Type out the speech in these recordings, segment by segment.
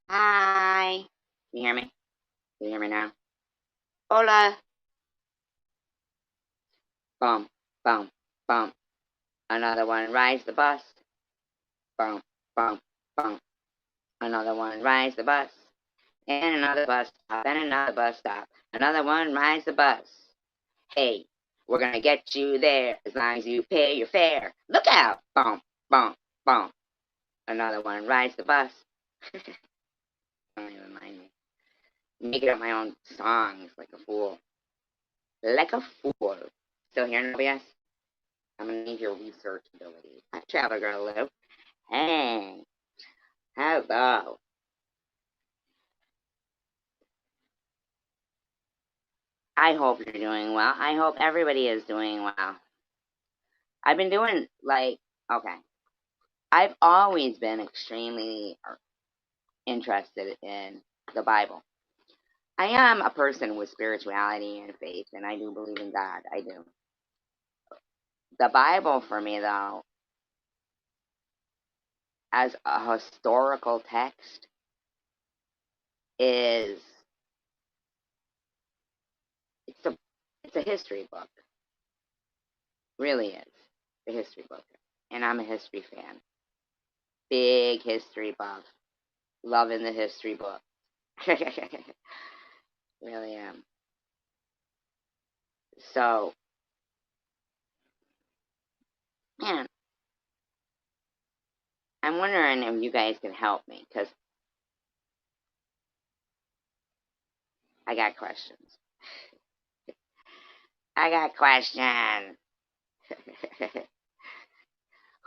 Hi. Can you hear me? Can you hear me now? Hola. Boom, boom, boom. Another one rides the bus. Boom, boom, boom. Another one rides the bus. And another bus stop. And another bus stop. Another one rides the bus. Hey, we're gonna get you there as long as you pay your fare. Look out! Boom, boom, boom. Another one rides the bus. Don't even mind me. Making up my own songs like a fool. Like a fool. Still here, Nobias? I'm gonna need your research abilities. Hi, Traveler Girl Lou. Hey, hello. I hope you're doing well. I hope everybody is doing well. I've been doing okay. I've always been extremely interested in the Bible. I am a person with spirituality and faith, and I do believe in God. I do. The Bible for me, though, as a historical text, is it's a it's a history book. Really is a history book, and I'm a history fan. Big history buff. Loving the history book. Really am. So, man, I'm wondering if you guys can help me, because I got questions. I got questions.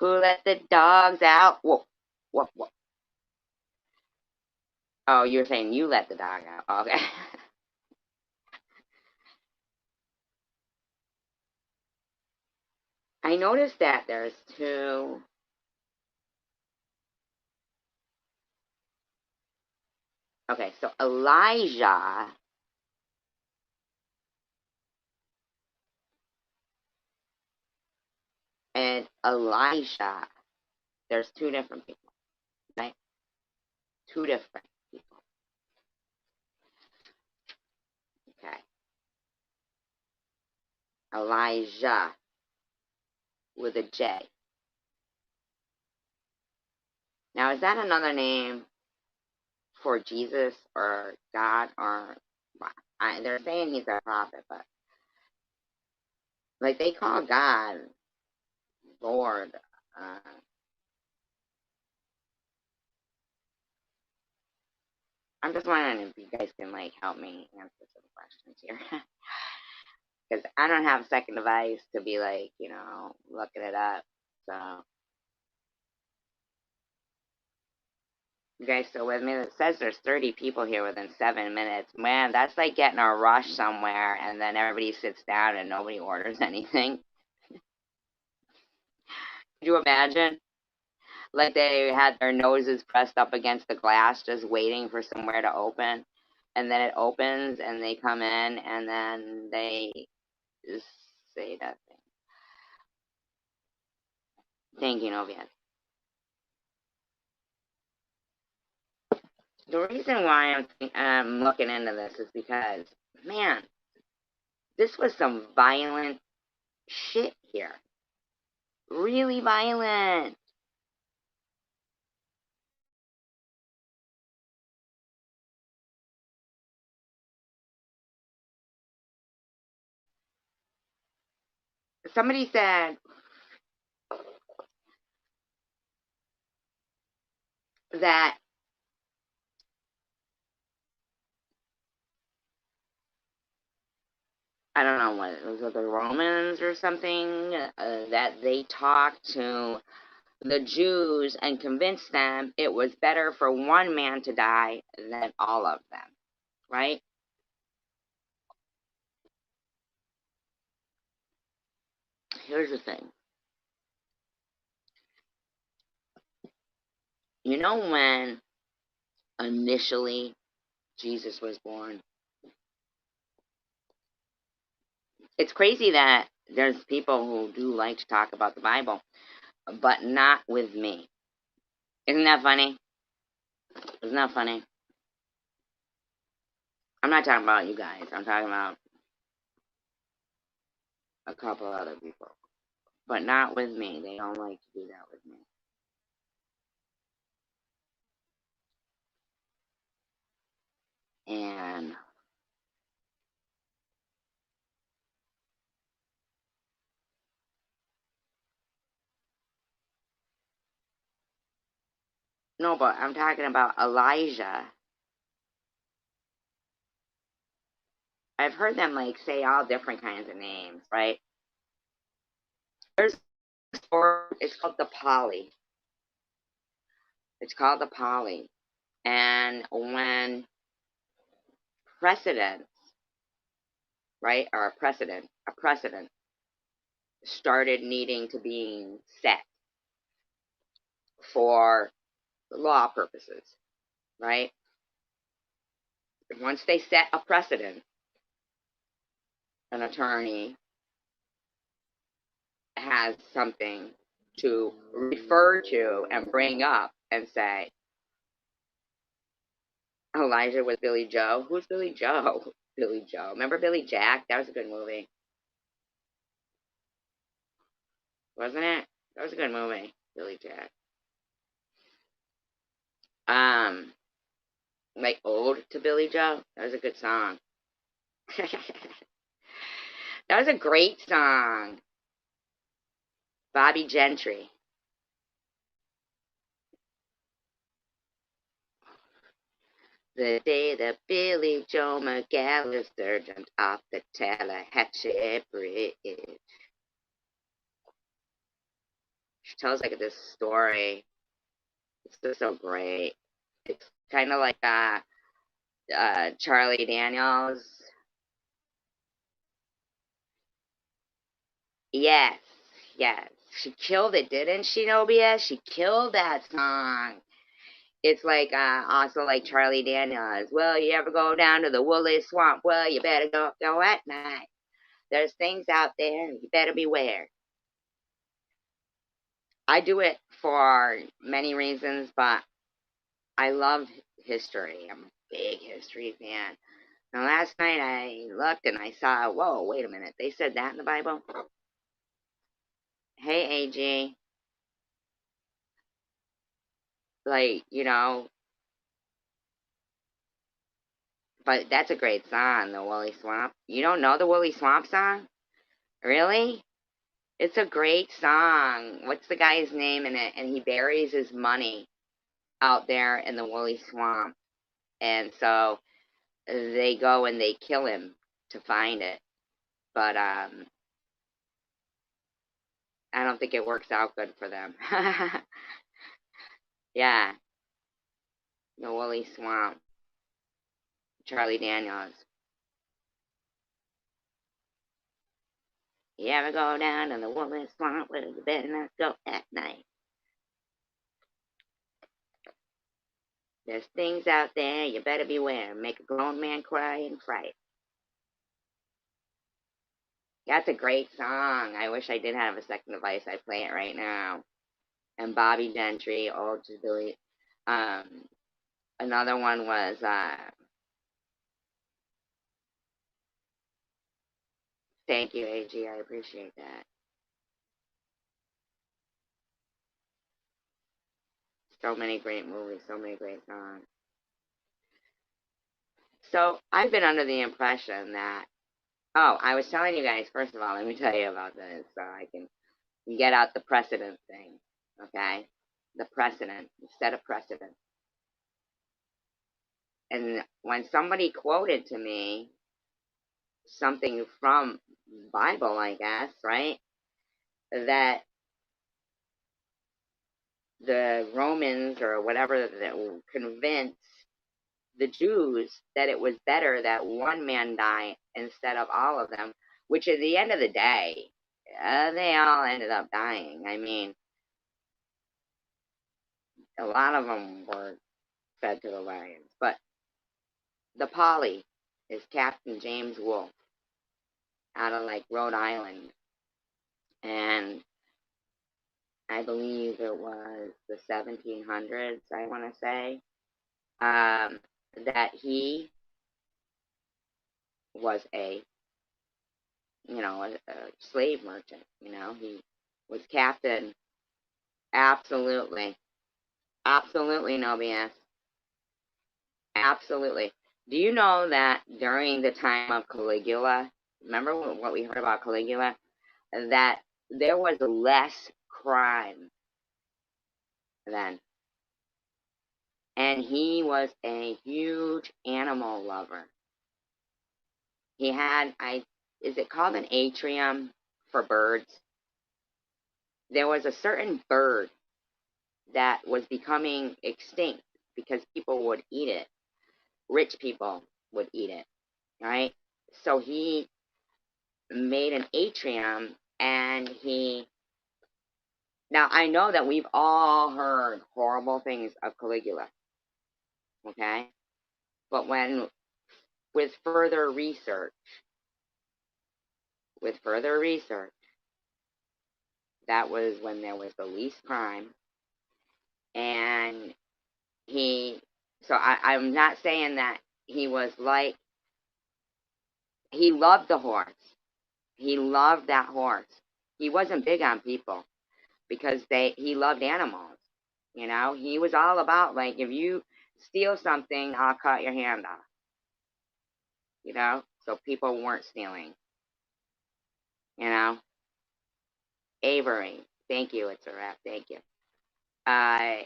Who let the dogs out? Whoa, whoa, whoa. Oh, you're saying you let the dog out. Okay. I noticed that there's two. Okay, so Elijah and Elisha, there's two different people, right? Two different people. Okay. Elijah with a J. Now, is that another name for Jesus or God or they're saying he's a prophet, but like they call God Lord. Uh, I'm just wondering if you guys can like help me answer some questions here, because I don't have a second device to be like looking it up. So you guys still with me? It says there's 30 people here within 7 minutes. Man, that's like getting a rush somewhere, and then everybody sits down and nobody orders anything. Could you imagine? Like they had their noses pressed up against the glass, just waiting for somewhere to open. And then it opens, and they come in, and then they just say that thing. Thank you, Novia. The reason why I'm looking into this is because, man, this was some violent shit here. Really violent. Somebody said that I don't know what it was, the Romans or something, that they talked to the Jews and convinced them it was better for one man to die than all of them, right? Here's the thing. You know when initially Jesus was born? It's crazy that there's people who do like to talk about the Bible, but not with me. Isn't that funny? Isn't that funny? I'm not talking about you guys. I'm talking about a couple other people. But not with me. They don't like to do that with me. And no, but I'm talking about Elijah. I've heard them like say all different kinds of names, right? There's a story. It's called the Polly. It's called the Polly. And when precedents, right, or a precedent started needing to be set for law purposes, right? Once they set a precedent, an attorney has something to refer to and bring up and say, Elijah with Billy Joe. Who's Billy Joe? Billy Joe. Remember Billy Jack? That was a good movie. Wasn't it? That was a good movie. Billy Jack. Like Ode to Billy Joe. That was a good song. That was a great song. Bobby Gentry. The day that Billy Joe McAllister jumped off the Tallahatchie Bridge. She tells like this story. It's just so great. It's kind of like Charlie Daniels. Yes, yes. She killed it, didn't she, Nobia? She killed that song. It's like also like Charlie Daniels. Well, you ever go down to the woolly swamp? Well, you better go at night. There's things out there, you better beware. I do it for many reasons, but I love history. I'm a big history fan. Now, last night I looked and I saw, whoa, wait a minute. They said that in the Bible? Hey, AG. Like, but that's a great song, the Woolly Swamp. You don't know the Woolly Swamp song? Really? It's a great song. What's the guy's name in it? And he buries his money out there in the Woolly Swamp. And so they go and they kill him to find it. But I don't think it works out good for them. Yeah, the Woolly Swamp. Charlie Daniels. You ever go down to the Woolly Swamp? Well, you better not go at night. There's things out there you better beware. Make a grown man cry in fright. That's a great song. I wish I did have a second device. I'd play it right now. And Bobby Gentry, oh, just Billy. Um, Another one was, thank you, AG. I appreciate that. So many great movies, so many great songs. So I've been under the impression that, oh, I was telling you guys, first of all, let me tell you about this so I can get out the precedent thing, okay? The precedent, set a precedent. And when somebody quoted to me something from Bible, I guess, right? That the Romans or whatever that convinced the Jews that it was better that one man die instead of all of them, which at the end of the day, they all ended up dying. I mean, a lot of them were fed to the lions. But the Polly is Captain James Wolfe out of like Rhode Island. And I believe it was the 1700s, I want to say, that he was a slave merchant. He was captain. Absolutely. Absolutely, no BS. Absolutely. Do you know that during the time of Caligula, remember what we heard about Caligula? That there was less crime then. And he was a huge animal lover. He had, is it called an atrium for birds? There was a certain bird that was becoming extinct because people would eat it. Rich people would eat it, right? So he made an atrium, and now I know that we've all heard horrible things of Caligula, okay? But with further research, with further research, that was when there was the least crime. And I'm not saying that he was like, he loved the horse. He loved that horse. He wasn't big on people because he loved animals. He was all about, like, if you steal something, I'll cut your hand off. So people weren't stealing. Avery, thank you. It's a wrap. Thank you.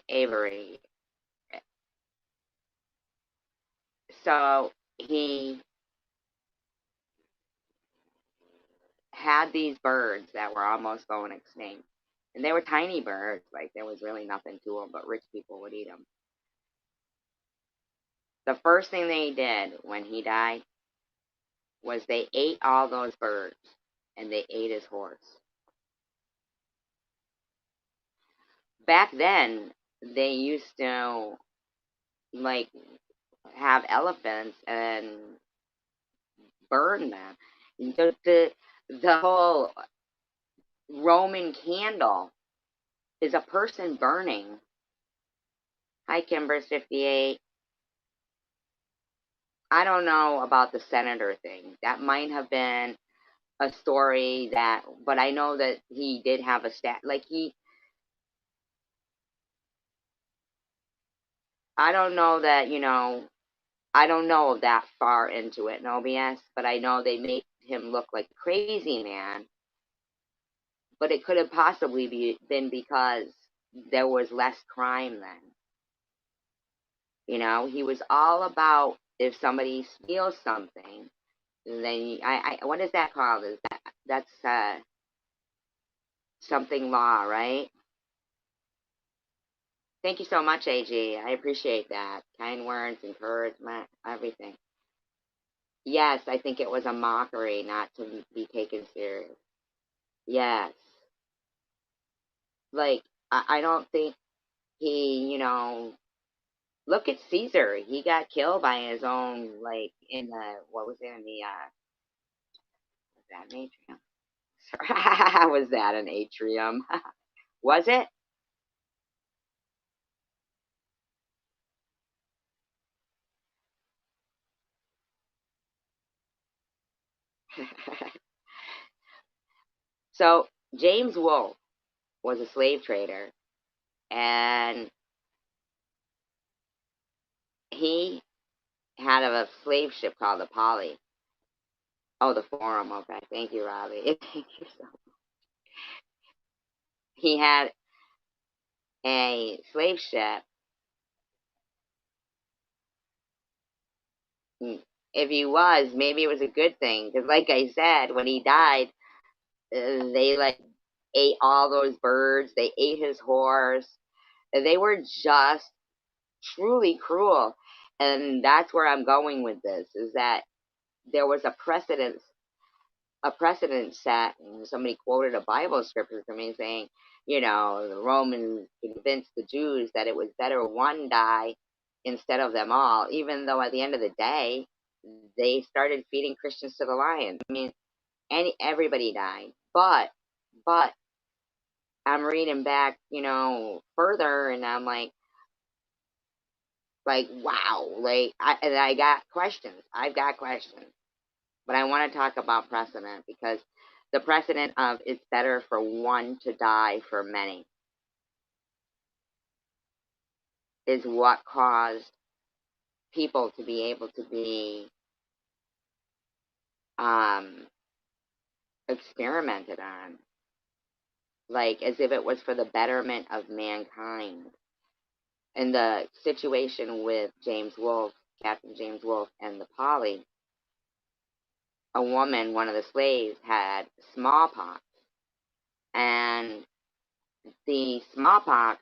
Avery. So he had these birds that were almost going extinct. And they were tiny birds. Like, there was really nothing to them, but rich people would eat them. The first thing they did when he died was they ate all those birds, and they ate his horse. Back then, they used to, like, have elephants and burn them. The whole Roman candle is a person burning. Hi, Kimber58. I don't know about the senator thing. That might have been a story but I know that he did have a I don't know that, I don't know that far into it, no BS, but I know they made him look like a crazy man. But it could have possibly been because there was less crime then. He was all about, if somebody steals something, then what is that called? That's something law, right? Thank you so much, AG. I appreciate that. Kind words, encouragement, everything. Yes, I think it was a mockery, not to be taken serious. Yes. Like, I don't think look at Caesar. He got killed by his own, like, what was it, in was that an atrium? Was that an atrium? Was it? So, James Wolfe was a slave trader, and he had a slave ship called the Polly. Oh, the Forum. Okay, thank you, Robbie. Thank you so much. He had a slave ship. If he was, maybe it was a good thing because, like I said, when he died, they like ate all those birds. They ate his horse. They were just truly cruel, and that's where I'm going with this. Is that there was a precedent set, and somebody quoted a Bible scripture to me saying, the Romans convinced the Jews that it was better one die instead of them all, even though at the end of the day, they started feeding Christians to the lions. I mean, everybody died. But I'm reading back, further, and I'm like, wow, and I got questions. I've got questions. But I want to talk about precedent because the precedent of it's better for one to die for many is what caused people to be able to be um, experimented on, like as if it was for the betterment of mankind. In the situation with James Wolfe, Captain James Wolfe, and the Polly, a woman, one of the slaves, had smallpox, and the smallpox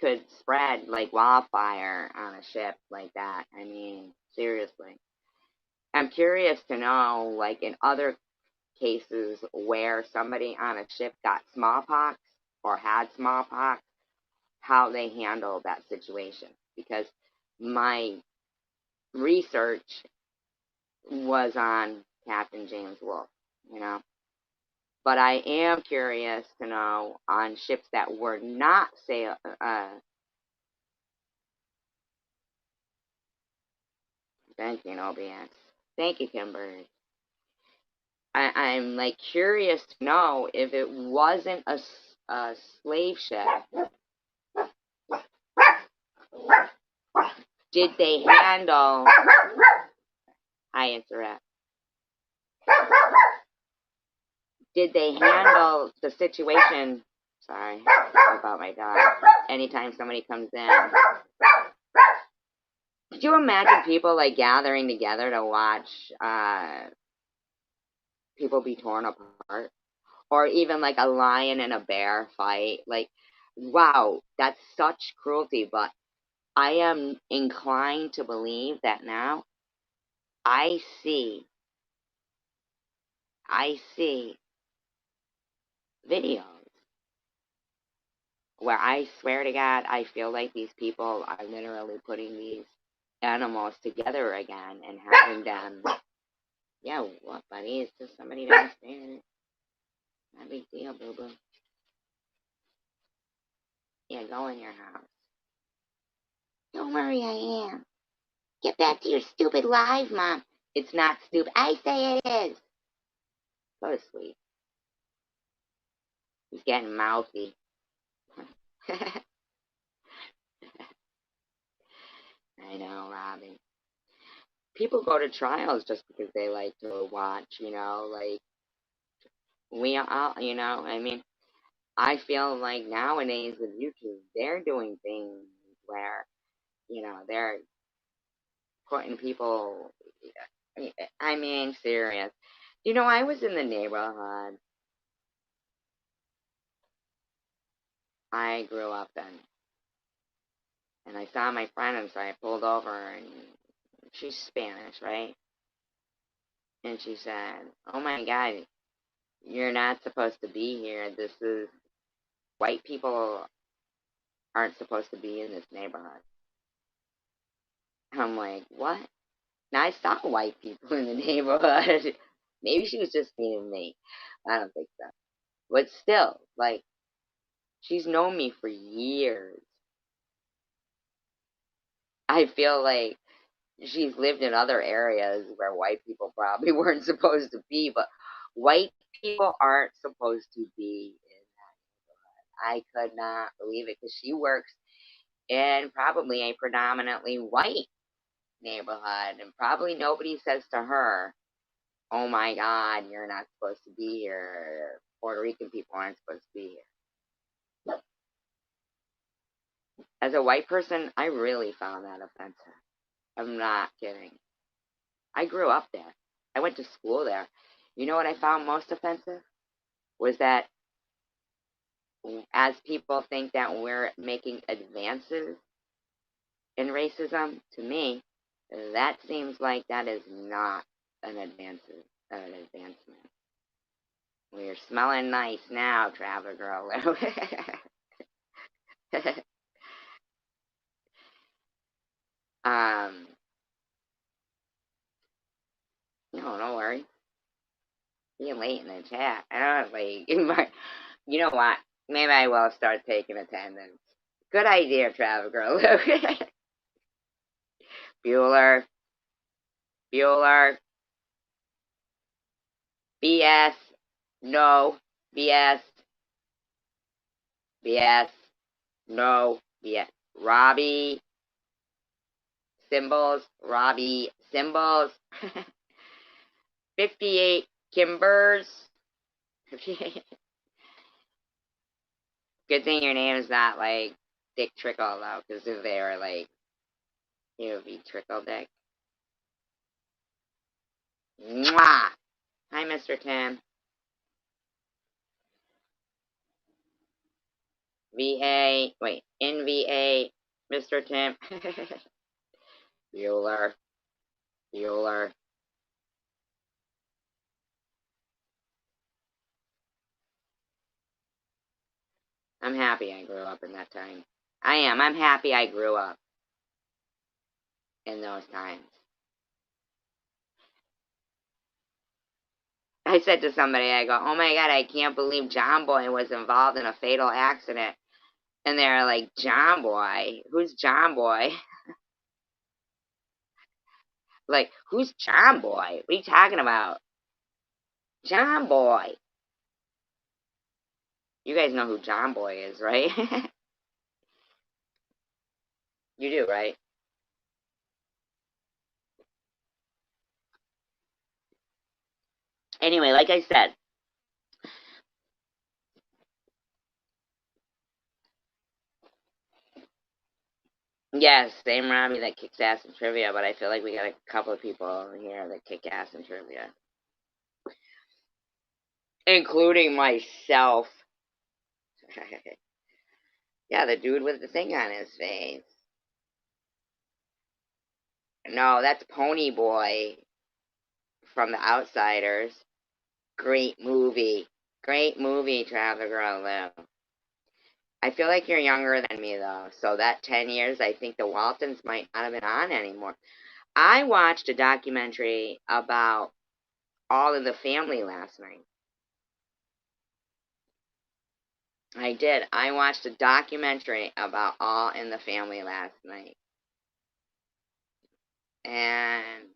could spread like wildfire on a ship like that. I mean, seriously. I'm curious to know, like in other cases where somebody on a ship got smallpox or had smallpox, how they handled that situation. Because my research was on Captain James Wolfe, you know. But I am curious to know on ships that were not thank you, OBS. Thank you, Kimberly. I'm like curious to know if it wasn't a slave ship, did they handle, I interrupt, did they handle the situation, sorry about my dog, anytime somebody comes in. Could you imagine people like gathering together to watch people be torn apart? Or even like a lion and a bear fight? Like, wow, that's such cruelty, but I am inclined to believe that now I see I see videos where I swear to God, I feel like these people are literally putting these animals together again and having them. Yeah, what, buddy? It's just somebody downstairs. Not a big deal, boo boo. Yeah, go in your house. Don't worry, I am. Get back to your stupid live, Mom. It's not stupid. I say it is. Go to sleep. He's getting mouthy. I know, Robin. People go to trials just because they like to watch, like we all, I mean, I feel like nowadays with YouTube, they're doing things where, they're putting people, I mean, serious. I was in the neighborhood I grew up in, and I saw my friend, and so I pulled over, and she's Spanish, right? And she said, "Oh my God, you're not supposed to be here. White people aren't supposed to be in this neighborhood." I'm like, what? Now I saw white people in the neighborhood. Maybe she was just meaning me. I don't think so. But still, like, she's known me for years. I feel like she's lived in other areas where white people probably weren't supposed to be, but white people aren't supposed to be in that. I could not believe it because she works in probably a predominantly white neighborhood, and probably nobody says to her, "Oh my God, you're not supposed to be here. Puerto Rican people aren't supposed to be here." As a white person, I really found that offensive. I'm not kidding. I grew up there. I went to school there. You know what I found most offensive? Was that as people think that we're making advances in racism, to me, that seems like that is not an advancement. We're smelling nice now, Traveler Girl. um, no, don't worry. Being late in the chat. I don't like. You know what? Maybe I will start taking attendance. Good idea, Travel Girl. Bueller. Bueller. BS. No. BS. BS. No. BS. Robbie. Symbols. Robbie. Symbols. 58 Kimbers. Good thing your name is not like Dick Trickle though, because if they were like, it would be Trickle Dick. Mwah! Hi, Mr. Tim. VA, wait, NVA, Mr. Tim. Bueller, Bueller. I'm happy I grew up in that time. I am. I'm happy I grew up in those times. I said to somebody, I go, oh my God, I can't believe John Boy was involved in a fatal accident. And they're like, John Boy? Who's John Boy? Like, who's John Boy? What are you talking about? John Boy. You guys know who John Boy is, right? You do, right? Anyway, like I said, yes, same Robbie that kicks ass in trivia, but I feel like we got a couple of people here that kick ass in trivia, including myself. Yeah, the dude with the thing on his face. No, that's Pony Boy from The Outsiders. Great movie. Great movie, Travis Girl. I feel like you're younger than me, though. So that 10 years, I think the Waltons might not have been on anymore. I watched a documentary about All in the Family last night. I did. I watched a documentary about All in the Family last night. And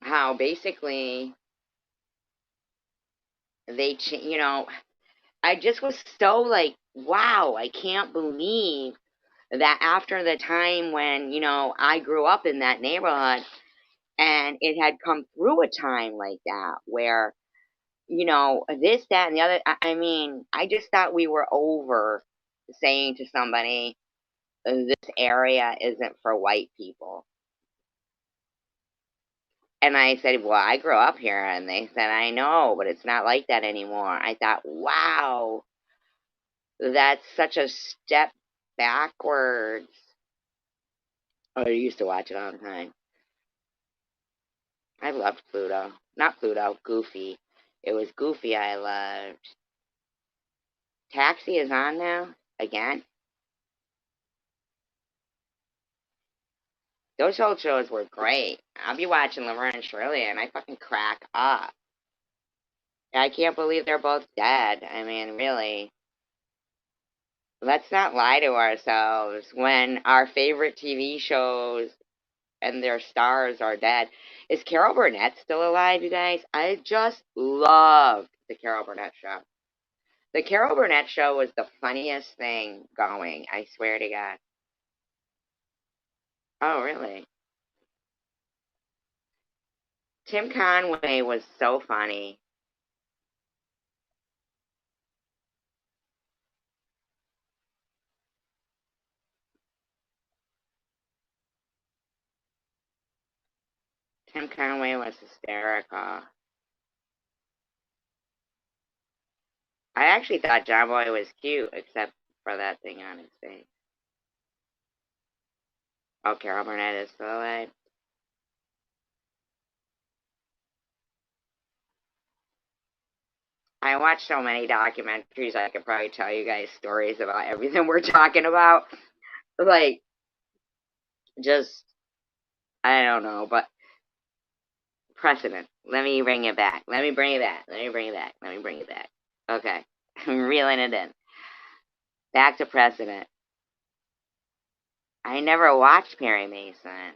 how basically I just was so like, wow, I can't believe that after the time when, I grew up in that neighborhood and it had come through a time like that where, this, that, and the other. I mean, I just thought we were over saying to somebody, this area isn't for white people. And I said, well, I grew up here. And they said, I know, but it's not like that anymore. I thought, wow, that's such a step backwards. Oh, I used to watch it all the time. I loved Pluto. Not Pluto, Goofy. It was Goofy I loved. Taxi is on now? Again? Those old shows were great. I'll be watching Laverne and Shirley and I fucking crack up. I can't believe they're both dead. I mean, really. Let's not lie to ourselves when our favorite TV shows and their stars are dead. Is Carol Burnett still alive, you guys? I just loved the Carol Burnett show. The Carol Burnett show was the funniest thing going, I swear to God. Oh, really? Tim Conway was so funny. Tim Conway was hysterical. I actually thought John Boy was cute, except for that thing on his face. Oh, Carol Burnett is still alive. I watch so many documentaries, I could probably tell you guys stories about everything we're talking about. Like, just, I don't know, but precedent. Let me bring it back. Let me bring it back. Let me bring it back. Let me bring it back. Okay. I'm reeling it in. Back to precedent. I never watched Perry Mason.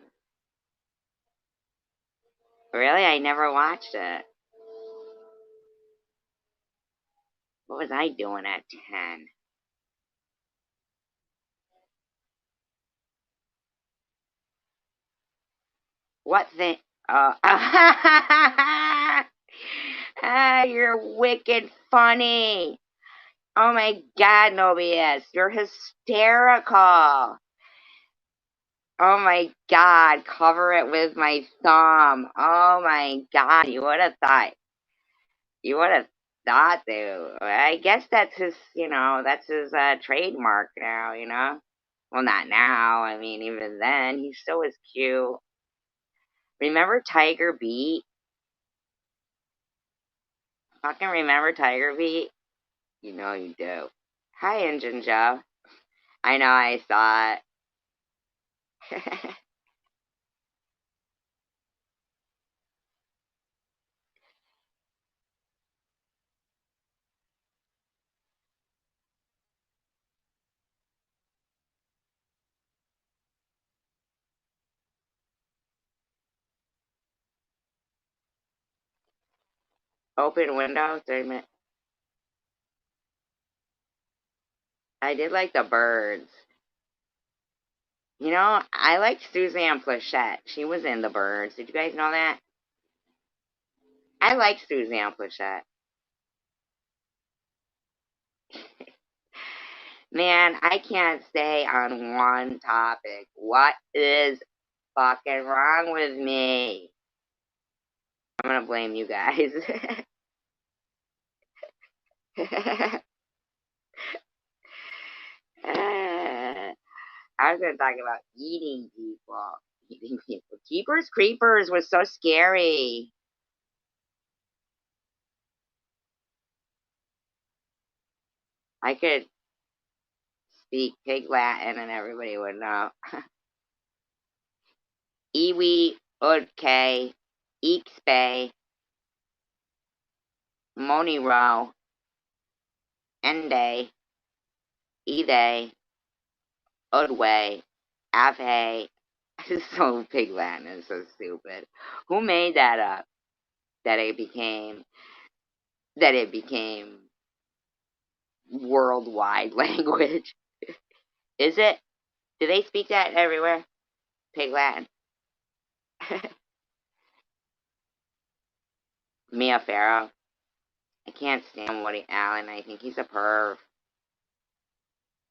Really? I never watched it. What was I doing at 10? What thing? Oh. Ah, you're wicked funny. Oh my God, no BS. You're hysterical. Oh my God, cover it with my thumb. Oh my God, you would have thought. You would have thought, dude. I guess that's his, that's his trademark now, Well, not now. I mean, even then, he still was cute. Remember Tiger Beat? Fucking remember Tiger Beat? You know you do. Hi, Engine Joe. I know I saw it. Open window, 3 minutes. I did like the birds. I liked Suzanne Plachette. She was in the birds. Did you guys know that? I liked Suzanne Plachette. Man, I can't stay on one topic. What is fucking wrong with me? I'm gonna blame you guys. I was gonna talk about eating people. Eating people. Keepers Creepers was so scary. I could speak pig Latin and everybody would know. Iwi, Udke, Ixpe, Moniro, Ende, Ide, Udwe, Ave. So pig Latin is so stupid. Who made that up? That it became that it became worldwide language. Is it? Do they speak that everywhere? Pig Latin. Mia Farrow. I can't stand Woody Allen. I think he's a perv.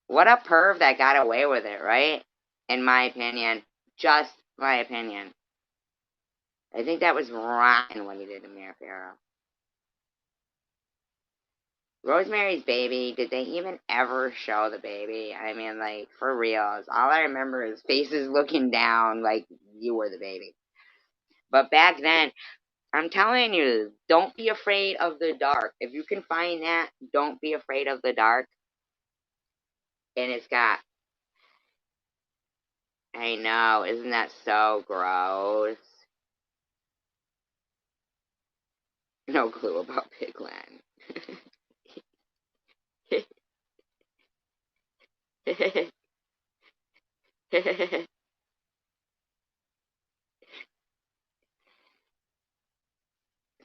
What a perv that got away with it, right? In my opinion. Just my opinion. I think that was rotten what he did to Mia Farrow. Rosemary's Baby, did they even ever show the baby? I mean, like, for reals. All I remember is faces looking down like you were the baby. But back then, I'm telling you, don't be afraid of the dark. If you can find that, don't be afraid of the dark. And it's got, I know, isn't that so gross? No clue about Pigland.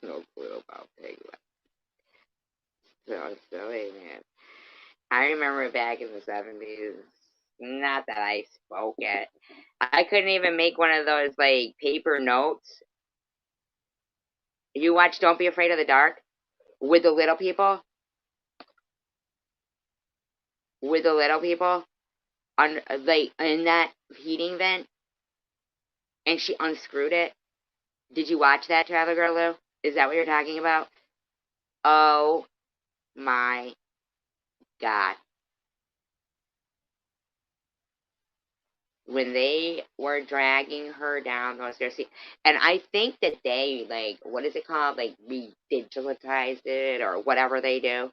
No clue about Pigland. So silly, man. I remember back in the 70s, not that I spoke it. I couldn't even make one of those, like, paper notes. You watch Don't Be Afraid of the Dark with the little people? With the little people? On, like, in that heating vent? And she unscrewed it? Did you watch that, Travel Girl Lou? Is that what you're talking about? Oh my God. When they were dragging her down those stairs. And I think that they, like, what is it called? Like, re-digitalized it or whatever they do.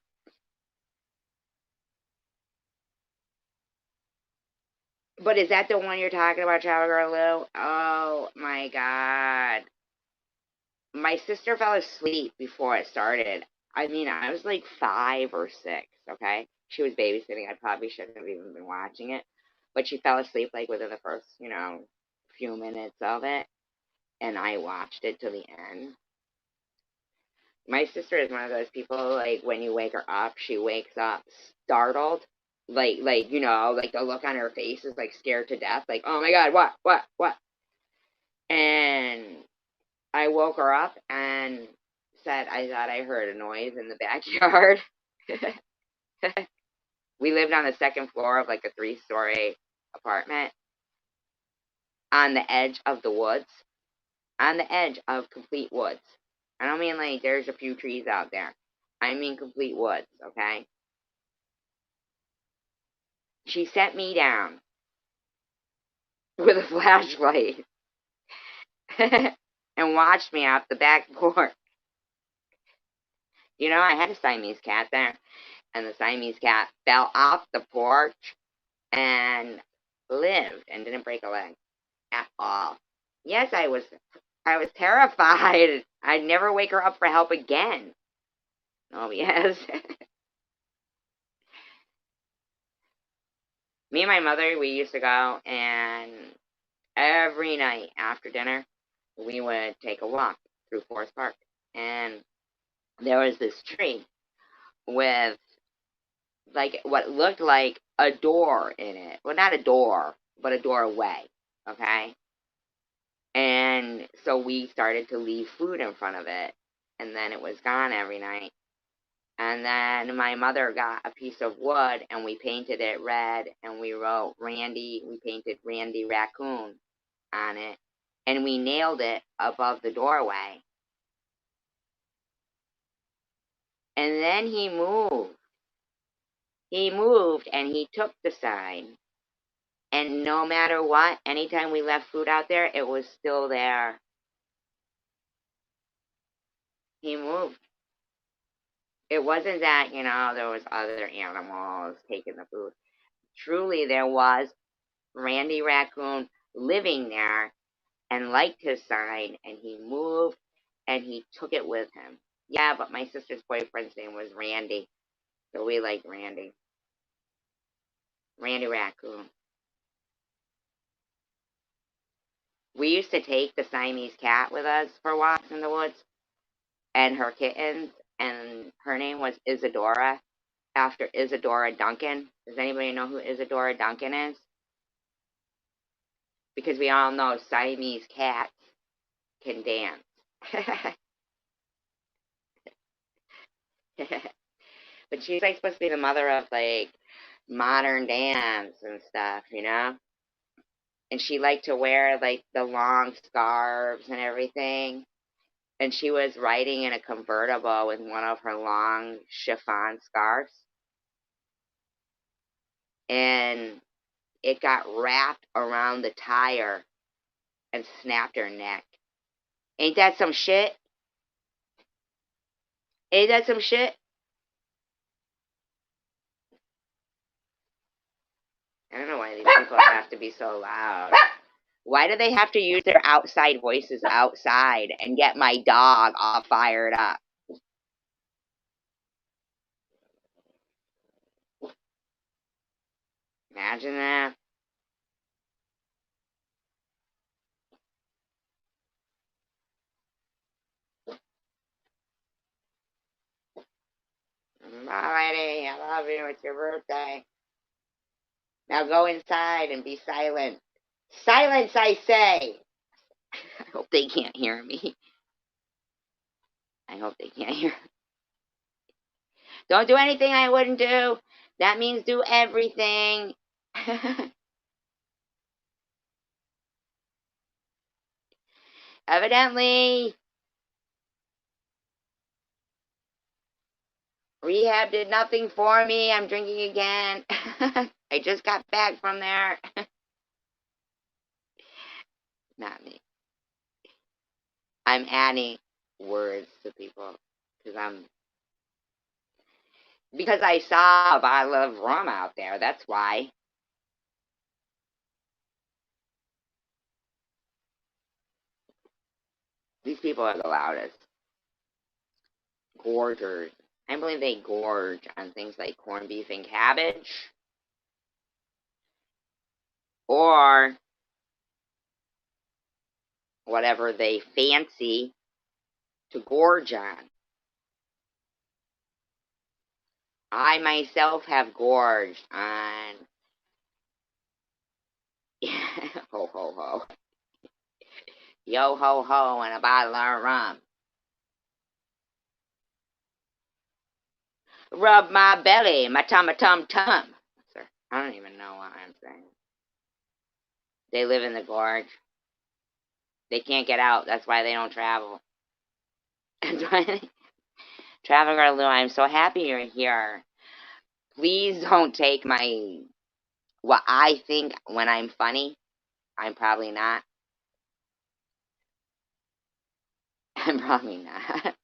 But is that the one you're talking about, Travel Girl Lou? Oh my God. My sister fell asleep before it started. I mean, I was like 5 or 6, okay? She was babysitting. I probably shouldn't have even been watching it. But she fell asleep like within the first, few minutes of it. and I watched it to the end. My sister is one of those people, like, when you wake her up, she wakes up startled. Like, like the look on her face is like scared to death. Like, oh my God, what? And I woke her up and said I thought I heard a noise in the backyard. We lived on the second floor of like a 3-story apartment on the edge of the woods, on the edge of complete woods. I don't mean like there's a few trees out there. I mean complete woods, okay? She set me down with a flashlight and watched me off the back porch. I had a Siamese cat there, and the Siamese cat fell off the porch and lived and didn't break a leg at all. Yes, I was terrified. I'd never wake her up for help again. Oh, yes. Me and my mother, we used to go, and every night after dinner, we would take a walk through Forest Park. And there was this tree with, like, what looked like a door in it. Well, not a door, but a doorway, okay? And so we started to leave food in front of it, and then it was gone every night. And then my mother got a piece of wood, and we painted it red, and we wrote we painted Randy Raccoon on it, and we nailed it above the doorway. And then he moved. He moved, and he took the sign. And no matter what, anytime we left food out there, it was still there. He moved. It wasn't that, there was other animals taking the food. Truly, there was Randy Raccoon living there and liked his sign, and he moved, and he took it with him. Yeah, but my sister's boyfriend's name was Randy, so we liked Randy. Randy Raccoon. We used to take the Siamese cat with us for walks in the woods, and her kittens, and her name was Isadora, after Isadora Duncan. Does anybody know who Isadora Duncan is? Because we all know Siamese cats can dance. But she's like supposed to be the mother of like modern dance and stuff, And she liked to wear like the long scarves and everything. And she was riding in a convertible with one of her long chiffon scarves. And it got wrapped around the tire and snapped her neck. Ain't that some shit? Ain't that some shit? I don't know why these people have to be so loud. Why do they have to use their outside voices outside and get my dog all fired up? Imagine that. Alrighty, I love you. It's your birthday. Now go inside and be silent. Silence, I say. I hope they can't hear me. I hope they can't hear. Don't do anything I wouldn't do. That means do everything. Evidently, rehab did nothing for me. I'm drinking again. I just got back from there. Not me. I'm adding words to people because I saw a bottle of rum out there. That's why. These people are the loudest. Gorgers. I believe they gorge on things like corned beef and cabbage. Or whatever they fancy to gorge on. I myself have gorged on ho ho ho, yo ho ho, and a bottle of rum. Rub my belly, my tum tum tum. Sir, I don't even know what I'm saying. They live in the gorge. They can't get out. That's why they don't travel. That's why they... Traveler Lou, I'm so happy you're here. Please don't take my what I think when I'm funny. I'm probably not. I'm probably not.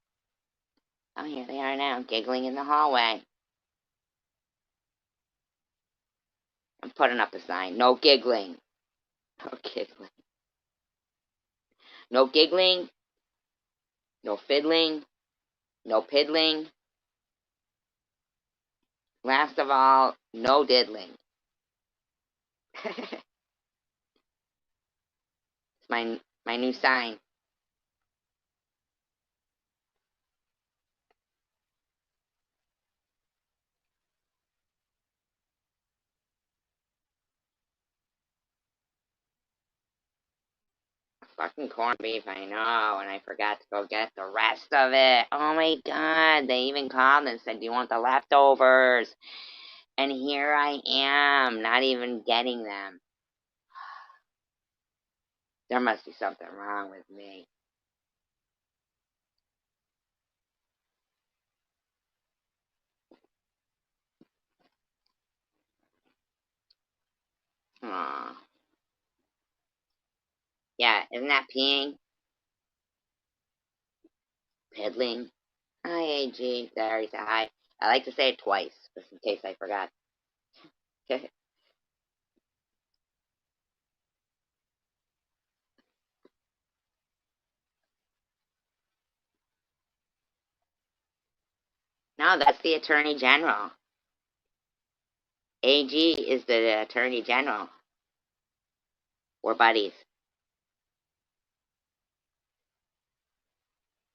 Oh, here they are now, giggling in the hallway. I'm putting up a sign. No giggling. No giggling. No giggling. No fiddling. No piddling. Last of all, no diddling. It's my new sign. Fucking corned beef, I know, and I forgot to go get the rest of it. Oh my god, they even called and said, do you want the leftovers? And here I am, not even getting them. There must be something wrong with me. Aw. Yeah, isn't that peeing? Piddling? Hi, AG. There, said hi. I like to say it twice, just in case I forgot. No, that's the Attorney General. AG is the Attorney General. We're buddies.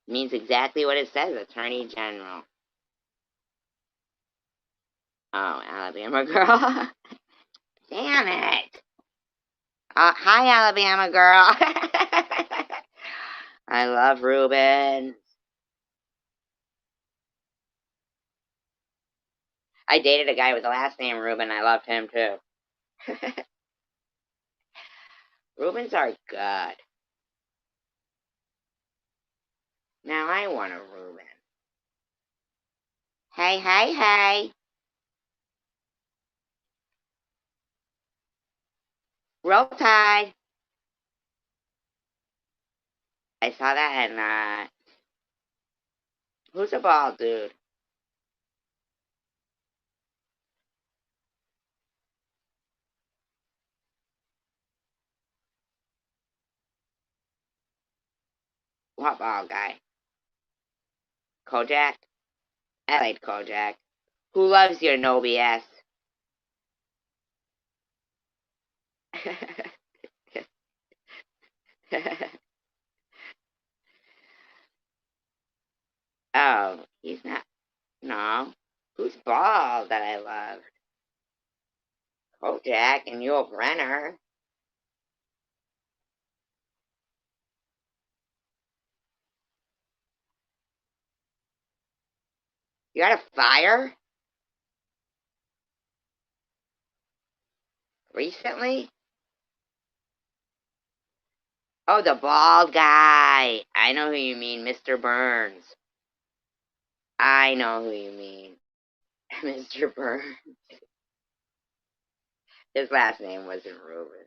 It means exactly what it says, Attorney General. Oh, Alabama girl. Damn it. Hi, Alabama girl. I love Ruben. I dated a guy with the last name Ruben. I loved him too. Rubens are good. Now I want a Reuben. Hey, hey, hey. Roll Tide. I saw that and who's a bald dude? What bald guy? Kojak? I like Kojak. Who loves your no BS? Oh, he's not. No. Who's bald that I love? Kojak and Yul Brenner. You got a fire? Recently? Oh, the bald guy. I know who you mean, Mr. Burns. I know who you mean, Mr. Burns. His last name wasn't Reuben.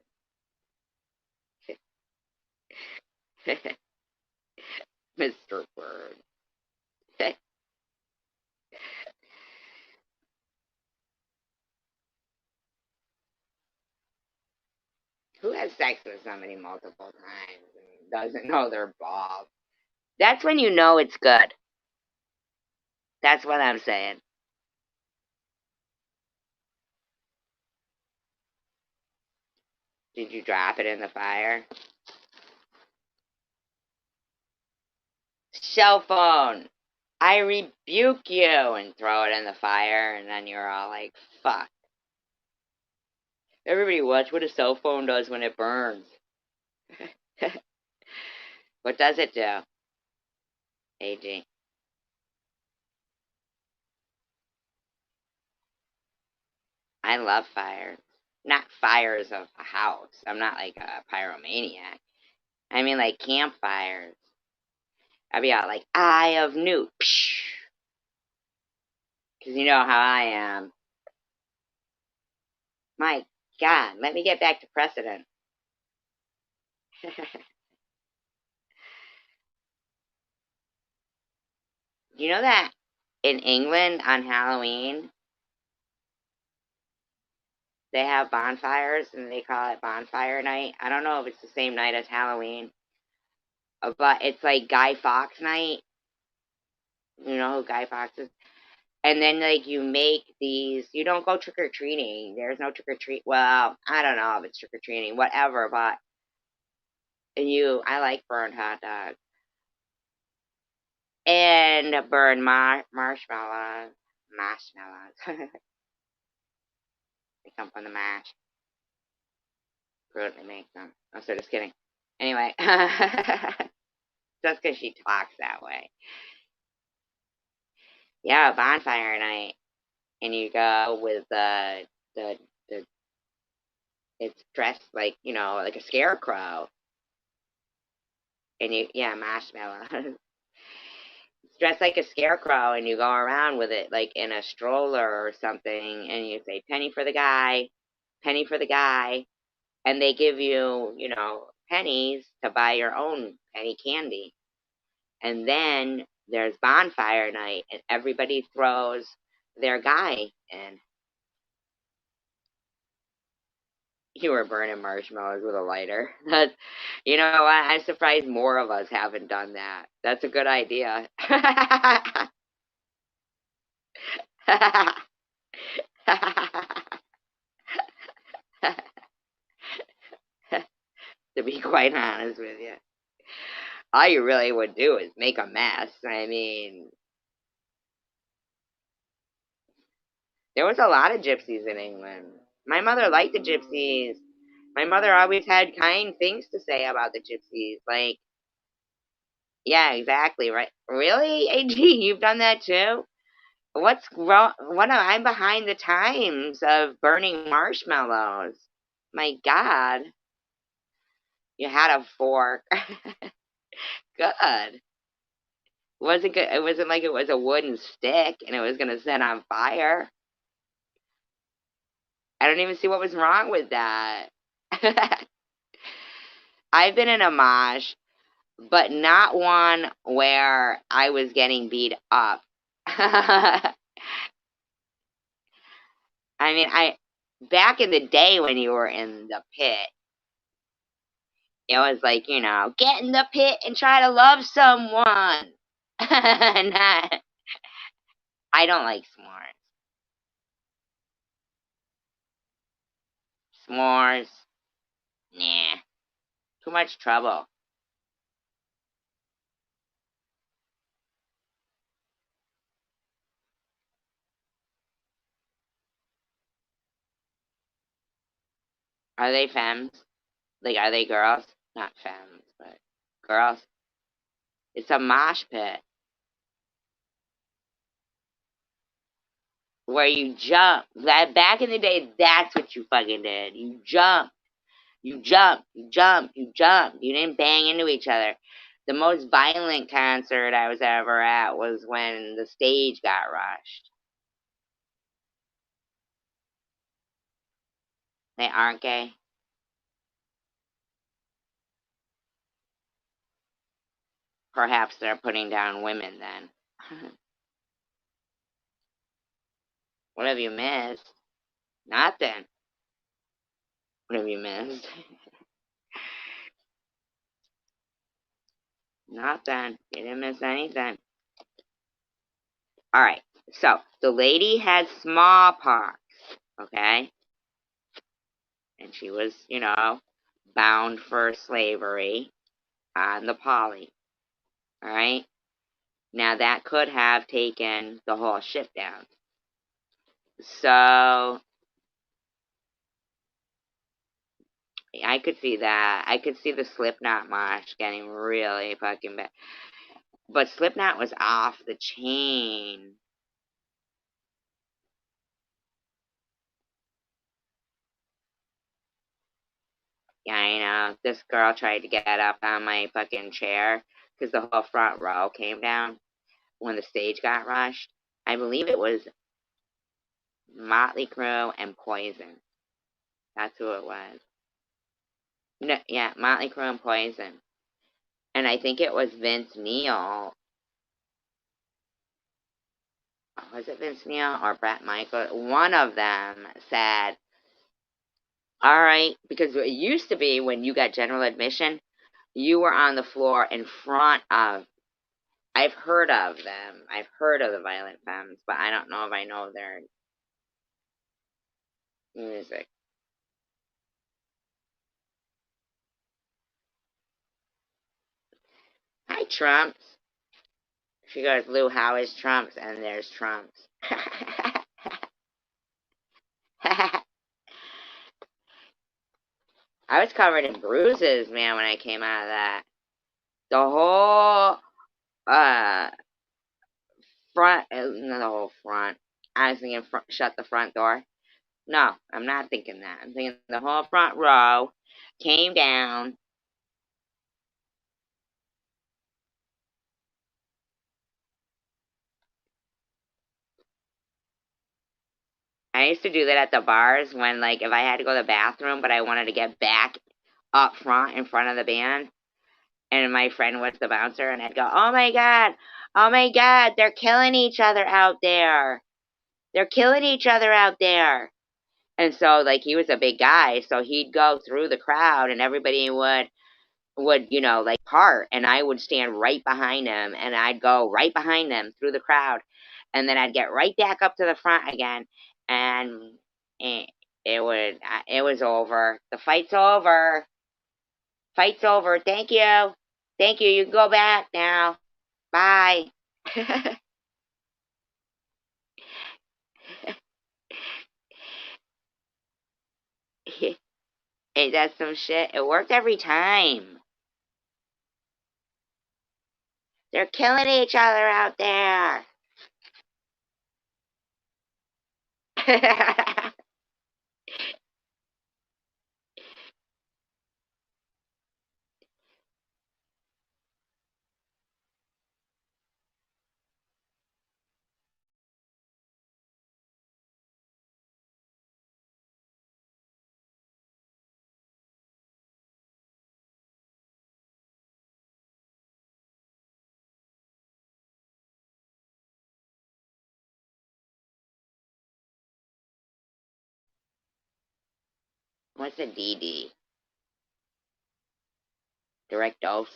Mr. Burns. Who has sex with somebody multiple times and doesn't know they're bald? That's when you know it's good. That's what I'm saying. Did you drop it in the fire? cell phone, I rebuke you, and throw it in the fire, and then you're all like, fuck. Everybody watch what a cell phone does when it burns. What does it do, AG? I love fires. Not fires of a house. I'm not like a pyromaniac. I mean like campfires. I'd be out like, Eye of Newt. Because you know how I am. My God, let me get back to precedent. You know that in England on Halloween, they have bonfires and they call it bonfire night. I don't know if it's the same night as Halloween, but it's like Guy Fawkes night. You know who Guy Fawkes is? And then like you make these, you don't go trick or treating. There's no trick or treat. Well, I don't know if it's trick or treating, whatever. But I like burned hot dogs and burned marshmallows. Marshmallows. They come from the mash. Fruit they make them. I'm so just kidding. Anyway, just because she talks that way. Yeah, bonfire night, and you go with the it's dressed like like a scarecrow, and marshmallow. It's dressed like a scarecrow, and you go around with it like in a stroller or something, and you say penny for the guy, and they give you pennies to buy your own penny candy. And then there's bonfire night, and everybody throws their guy in. You were burning marshmallows with a lighter. That's, you know what? I'm surprised more of us haven't done that. That's a good idea. To be quite honest with you, all you really would do is make a mess. I mean, there was a lot of gypsies in England. My mother liked the gypsies. My mother always had kind things to say about the gypsies. Like, yeah, exactly, right? Really, AG, you've done that too? What's wrong? I'm behind the times of burning marshmallows. My God, you had a fork. Good. Wasn't good. It wasn't like it was a wooden stick and it was gonna set on fire. I don't even see what was wrong with that. I've been in a mosh, but not one where I was getting beat up. I mean, I back in the day when you were in the pit, it was like, get in the pit and try to love someone. Not, I don't like s'mores. S'mores, nah, too much trouble. Are they femmes? Like, are they girls? Not femmes, but girls. It's a mosh pit where you jump. That back in the day, that's what you fucking did. You jump. You jumped, you jumped, you jumped. You didn't bang into each other. The most violent concert I was ever at was when the stage got rushed. They aren't gay. Perhaps they're putting down women then. What have you missed? Nothing. What have you missed? Nothing. You didn't miss anything. Alright, so the lady had smallpox, okay? And she was, bound for slavery on the Polly. Alright? Now that could have taken the whole ship down. So I could see that. I could see the Slipknot mosh getting really fucking bad. But Slipknot was off the chain. Yeah, I know. This girl tried to get up on my fucking chair because the whole front row came down when the stage got rushed. I believe it was Motley Crue and Poison. That's who it was. No, yeah, Motley Crue and Poison. And I think it was Vince Neil. Was it Vince Neil or Brett Michael? One of them said, all right, because it used to be when you got general admission, you were on the floor in front of. I've heard of them. I've heard of the Violent Femmes, but I don't know if I know their music. Hi, Trumps. She goes, Lou, how is Trumps? And there's Trumps. I was covered in bruises, man, when I came out of that. The whole uh front, not the whole front. I was thinking shut the front door. No, I'm not thinking that. I'm thinking the whole front row came down. I used to do that at the bars when, like, if I had to go to the bathroom, but I wanted to get back up front in front of the band, and my friend was the bouncer, and I'd go, oh my God, they're killing each other out there. They're killing each other out there. And so, like, he was a big guy, so he'd go through the crowd, and everybody would, like, part, and I would stand right behind him, and I'd go right behind them through the crowd, and then I'd get right back up to the front again, and it, it was over. The fight's over. Fight's over. Thank you. Thank you. You can go back now. Bye. Ain't that some shit? It worked every time. They're killing each other out there. What's a DD? Direct dose?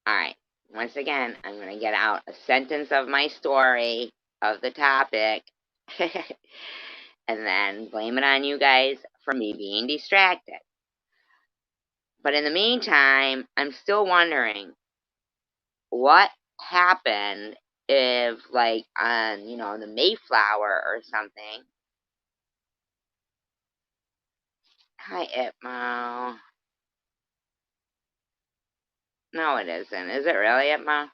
Alright. Once again, I'm going to get out a sentence of my story of the topic. And then blame it on you guys for me being distracted. But in the meantime, I'm still wondering what happened if, like, on, the Mayflower or something. Hi, Itmo. No, it isn't. Is it really, Itmo?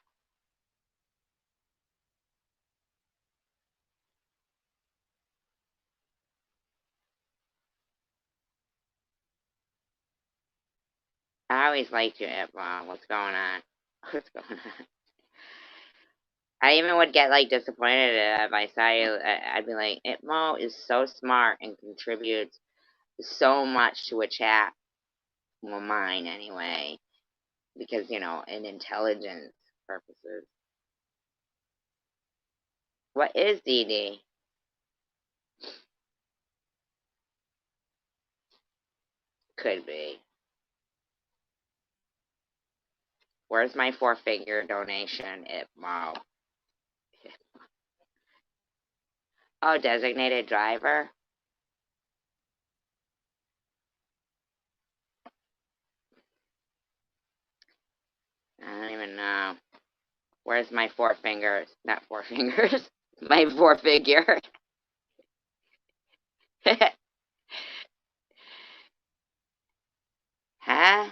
I always liked you, Itmo. What's going on? What's going on? I even would get, like, disappointed if I saw you. I'd be like, Itmo is so smart and contributes so much to a chat. Well, mine, anyway. Because, in intelligence purposes. What is DD? Could be. Where's my 4-figure donation, Itmo? Oh, designated driver? I don't even know. Where's my four fingers? Not four fingers. My four figure. Huh?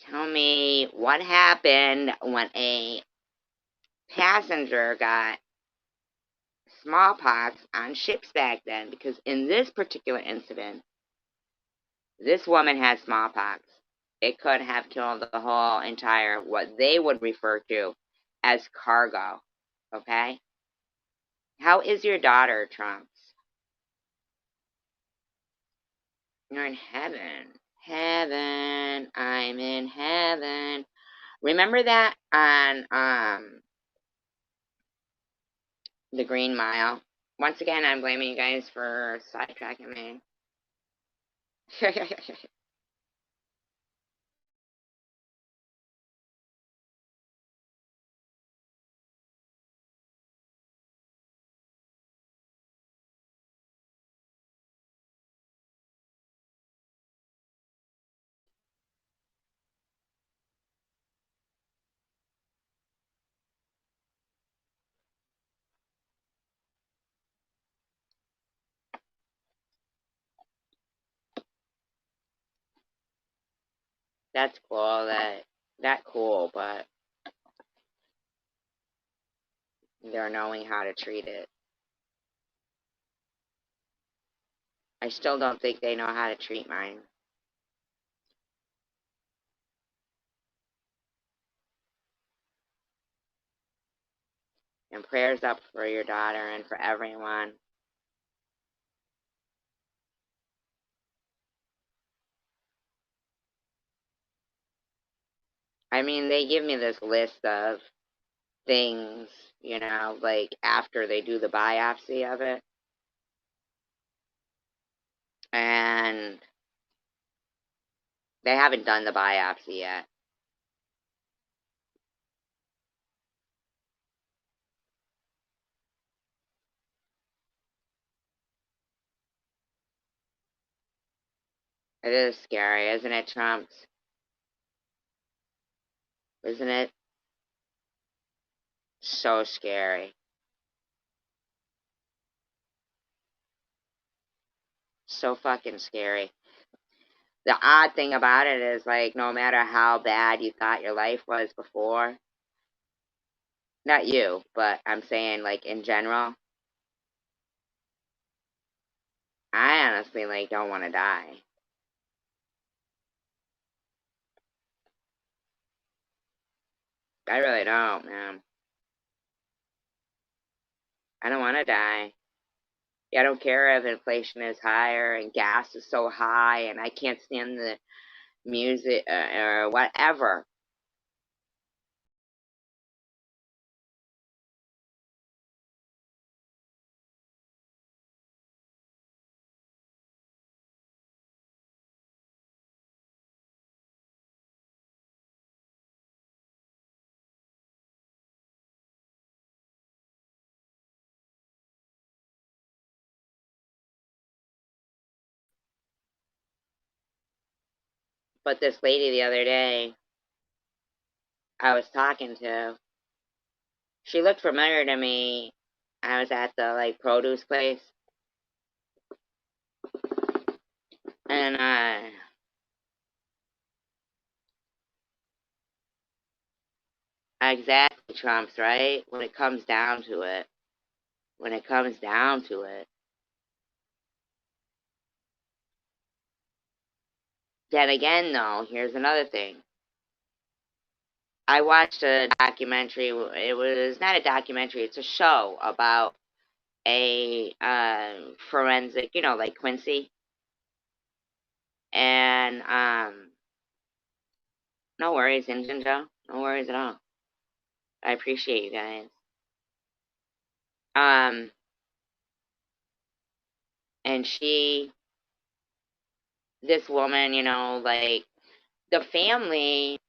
Tell me what happened when a passenger got smallpox on ships back then, because in this particular incident, this woman had smallpox. It could have killed the whole entire, what they would refer to as cargo. Okay? How is your daughter, Trumps? You're in heaven. Heaven. I'm in heaven. Remember that on the Green Mile? Once again, I'm blaming you guys for sidetracking me. That's cool. That cool, but they're knowing how to treat it. I still don't think they know how to treat mine. And prayers up for your daughter and for everyone. I mean, they give me this list of things, like after they do the biopsy of it. And they haven't done the biopsy yet. It is scary, isn't it, Trumps? Isn't it so scary? So fucking scary. The odd thing about it is, like, no matter how bad you thought your life was before, not you, but I'm saying, like, in general, I honestly, like, don't want to die. I really don't, man. I don't want to die. I don't care if inflation is higher and gas is so high and I can't stand the music or whatever. But this lady the other day I was talking to, she looked familiar to me. I was at the like produce place, and exactly, Trump's right. When it comes down to it, when it comes down to it. Then again, though, here's another thing. I watched a documentary. It was not a documentary. It's a show about a forensic, like Quincy. And no worries, Injun Joe. No worries at all. I appreciate you guys. Um, and this woman, like the family,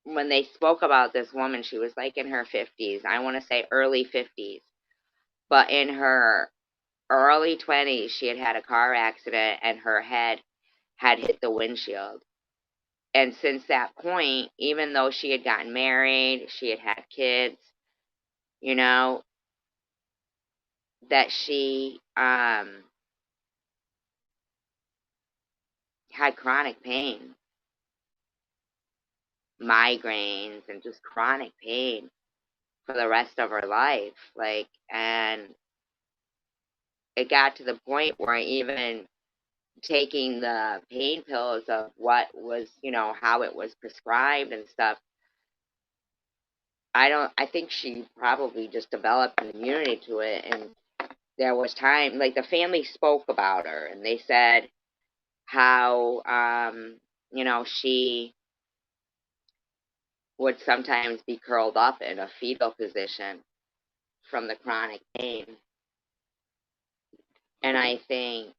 when they spoke about this woman, she was like in her 50s. I want to say early 50s, but in her early 20s, she had had a car accident and her head had hit the windshield. And since that point, even though she had gotten married, she had had kids, you know, that she had chronic pain, migraines, and just chronic pain for the rest of her life. Like, and it got to the point where even taking the pain pills of what was, how it was prescribed and stuff, I think she probably just developed an immunity to it. And there was time, like the family spoke about her and they said how, she would sometimes be curled up in a fetal position from the chronic pain. And I think,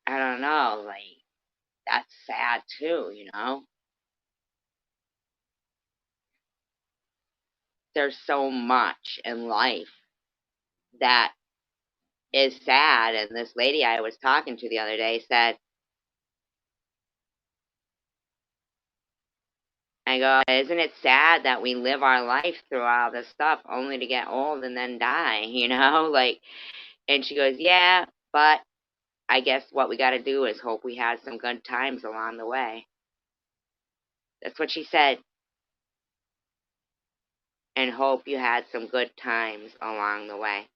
I don't know, like, that's sad too. There's so much in life that is sad. And this lady I was talking to the other day said, I go, isn't it sad that we live our life through all this stuff only to get old and then die? Like, and she goes, yeah, but I guess what we got to do is hope we had some good times along the way. That's what she said. And hope you had some good times along the way.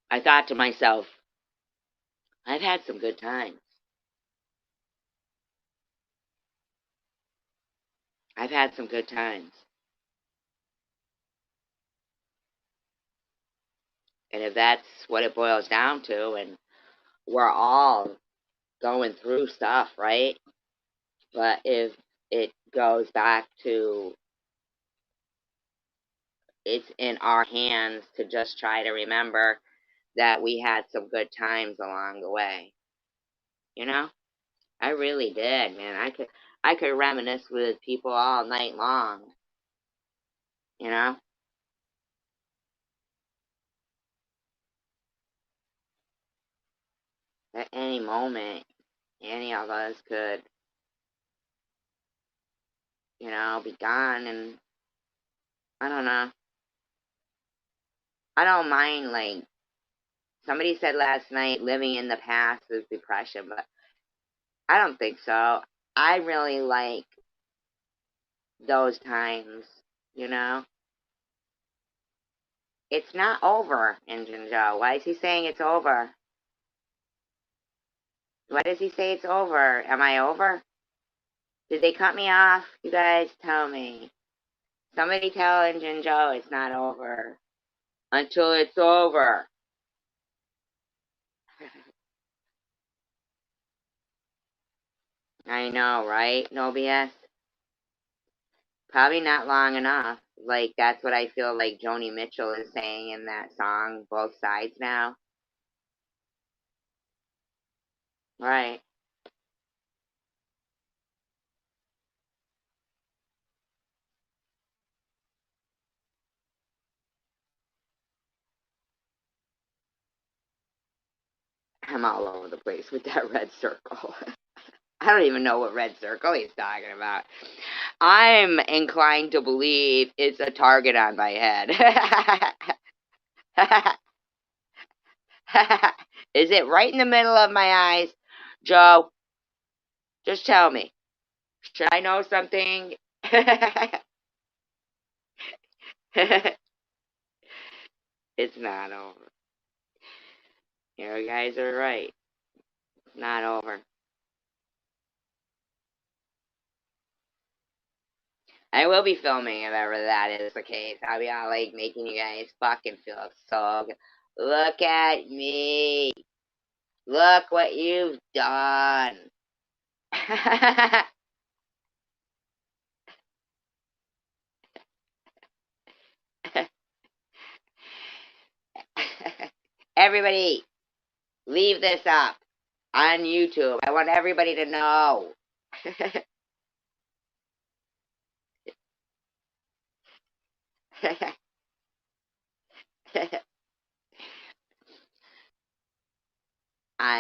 I thought to myself, I've had some good times. I've had some good times. And if that's what it boils down to, and we're all going through stuff, right? But if it goes back to it's in our hands to just try to remember that we had some good times along the way. You know? I really did, man. I could reminisce with people all night long, you know? At any moment, any of us could, be gone. And I don't know. I don't mind, like, somebody said last night living in the past is depression, but I don't think so. I really like those times, you know? It's not over, Injun Joe. Why is he saying it's over? Why does he say it's over? Am I over? Did they cut me off? You guys tell me. Somebody tell Injun Joe it's not over. Until it's over. I know, right? No BS. Probably not long enough. Like, that's what I feel like Joni Mitchell is saying in that song, Both Sides Now. Right. I'm all over the place with that red circle. I don't even know what red circle he's talking about. I'm inclined to believe it's a target on my head. Is it right in the middle of my eyes? Joe, just tell me. Should I know something? It's not over. You guys are right. It's not over. I will be filming if ever that is the case. I'll be all like making you guys fucking feel so good. Look at me. Look what you've done. Everybody, leave this up. on YouTube. I want everybody to know.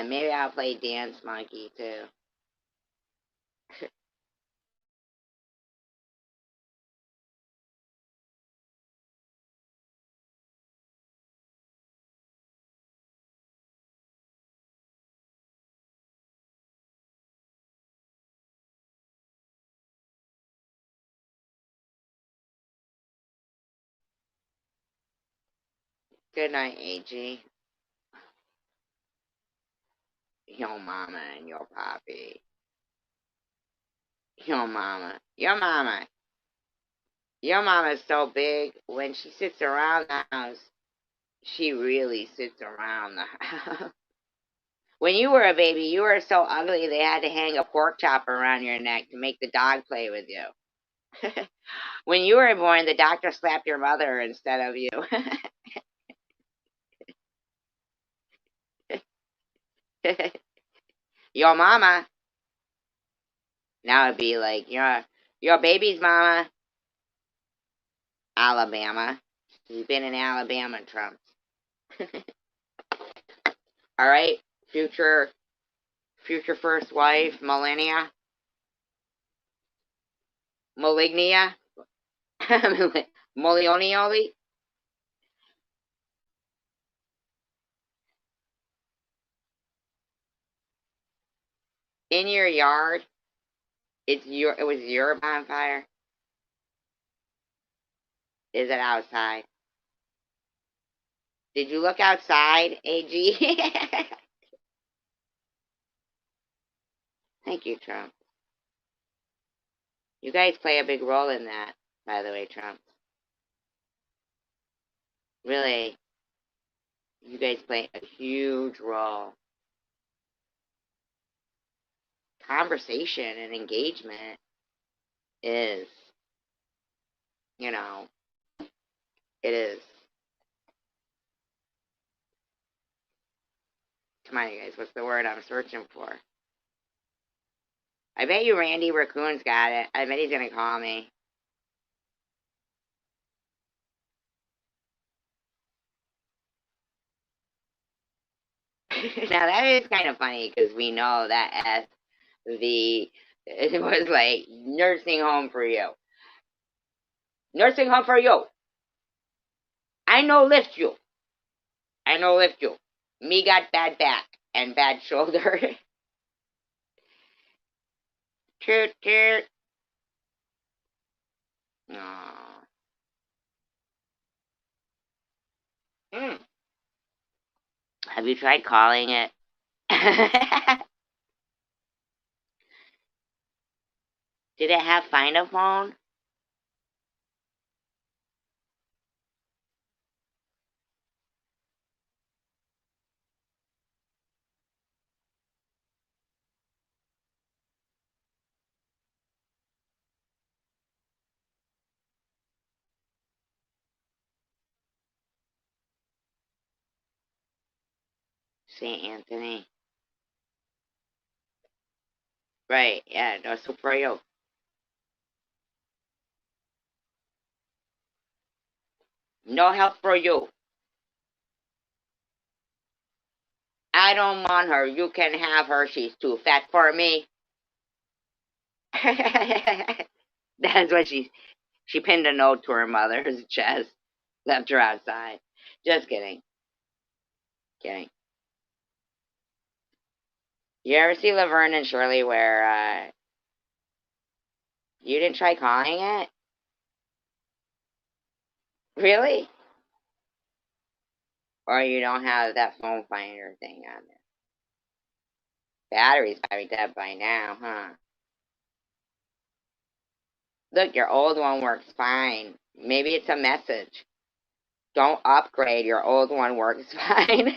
Maybe I'll play Dance Monkey too. Good night, AG. Your mama and your poppy. Your mama. Your mama. Your mama's so big, when she sits around the house, she really sits around the house. When you were a baby, you were so ugly they had to hang a pork chop around your neck to make the dog play with you. When you were born, the doctor slapped your mother instead of you. Your mama. Now it'd be like your baby's mama. Alabama. He's been in Alabama, Trump. All right, future first wife, Melania, Malignia, Molionioli. In your yard, it was your bonfire. Is it outside? Did you look outside, AG? Thank you, Trump. You guys play a big role in that, by the way, Trump. Really, you guys play a huge role. Conversation and engagement is, you know, it is. Come on, you guys, what's the word I'm searching for? I bet you Randy Raccoon's got it. I bet he's gonna call me. Now that is kind of funny because we know that it was like nursing home for you. Nursing home for you. I know lift you. I know lift you. Me got bad back and bad shoulder. Toot toot. Aww. Mm. Have you tried calling it? Did it have find a phone? St. Anthony. Right, yeah, no soup for you. No help for you. I don't want her. You can have her. She's too fat for me. That's what she pinned a note to her mother's chest, left her outside. Just kidding. Kidding. You ever see Laverne and Shirley where you didn't try calling it? Really? Or you don't have that phone finder thing on there? Battery's probably dead by now, huh? Look, your old one works fine. Maybe it's a message. Don't upgrade. Your old one works fine.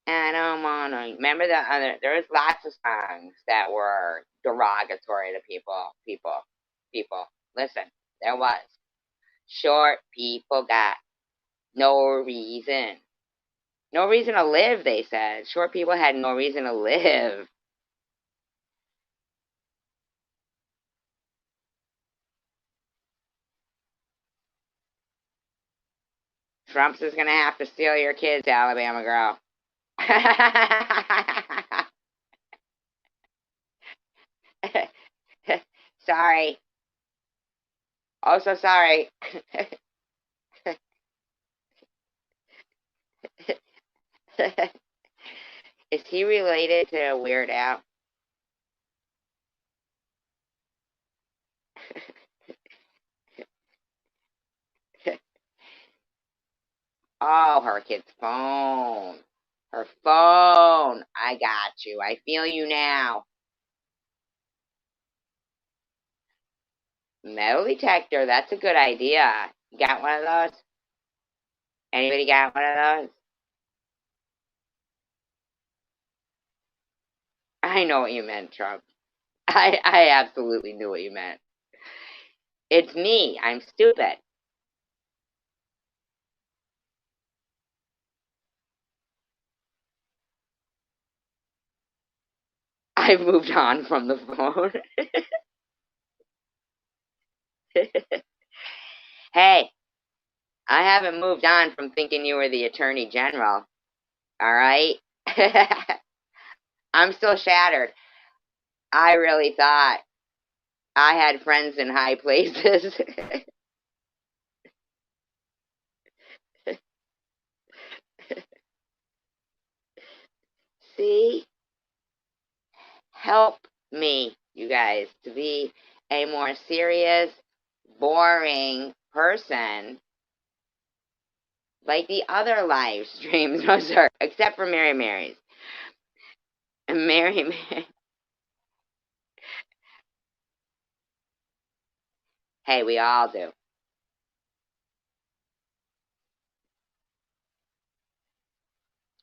I don't wanna remember the other. There's lots of songs that were derogatory to people. Listen, there was. Short people got no reason. No reason to live, they said. Short people had no reason to live. Trump's is gonna have to steal your kids, Alabama girl. Sorry. Oh, so sorry. Is he related to Weird Al? Oh, her kid's phone. Her phone. I got you. I feel you now. Metal detector. That's a good idea. You got one of those? Anybody got one of those? I know what you meant, Trump. I absolutely knew what you meant. It's me. I'm stupid. I've moved on from the phone. Hey, I haven't moved on from thinking you were the Attorney General. All right? I'm still shattered. I really thought I had friends in high places. See? Help me, you guys, to be a more serious, boring person like the other live streams. No, sir, except for Mary Mary's. Mary Mary. Hey, we all do.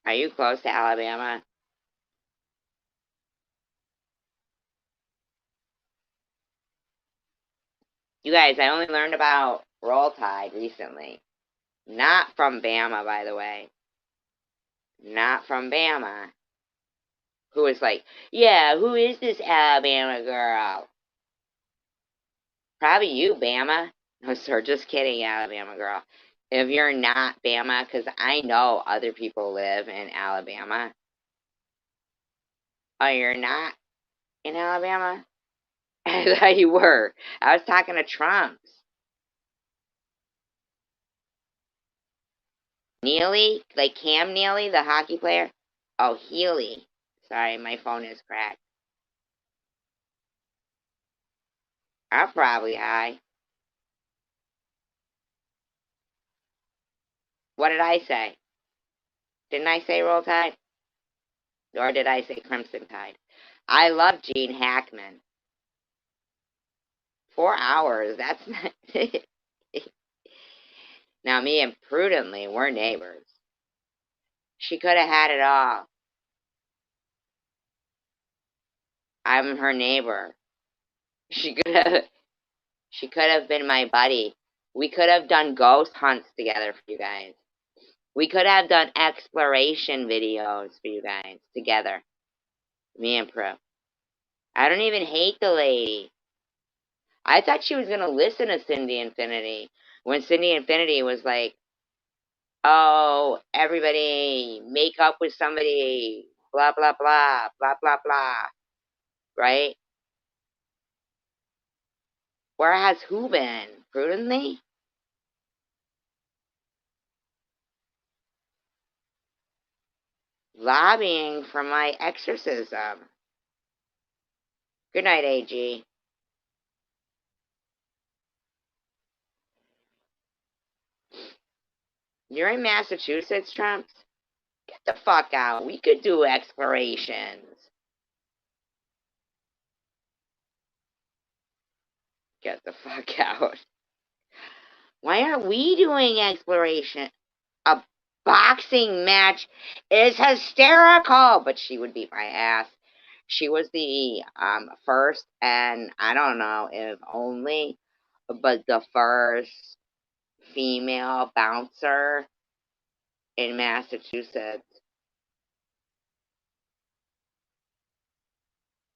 Are you close to Alabama? You guys, I only learned about Roll Tide recently. Not from Bama, by the way. Not from Bama. Who was like, yeah, who is this Alabama girl? Probably you, Bama. No, sir, just kidding, Alabama girl. If you're not Bama, because I know other people live in Alabama. Oh, you're not in Alabama? I thought you were. I was talking to Trumps. Neely? Like Cam Neely, the hockey player? Oh, Healy. Sorry, my phone is cracked. I'm probably high. What did I say? Didn't I say Roll Tide? Or did I say Crimson Tide? I love Gene Hackman. 4 hours, that's not... Now, me and Prudently, we're neighbors. She could have had it all. I'm her neighbor. She could have... She could have been my buddy. We could have done ghost hunts together for you guys. We could have done exploration videos for you guys together. Me and Pro. I don't even hate the lady. I thought she was going to listen to Cindy Infinity. When Cindy Infinity was like, oh, everybody make up with somebody, blah, blah, blah, blah, blah, blah. Right? Where has who been? Prudently? Lobbying for my exorcism. Good night, AG. You're in Massachusetts, Trump? Get the fuck out. We could do explorations. Get the fuck out. Why aren't we doing exploration? A boxing match is hysterical, but she would beat my ass. She was the first, and I don't know if only, but the first female bouncer in Massachusetts.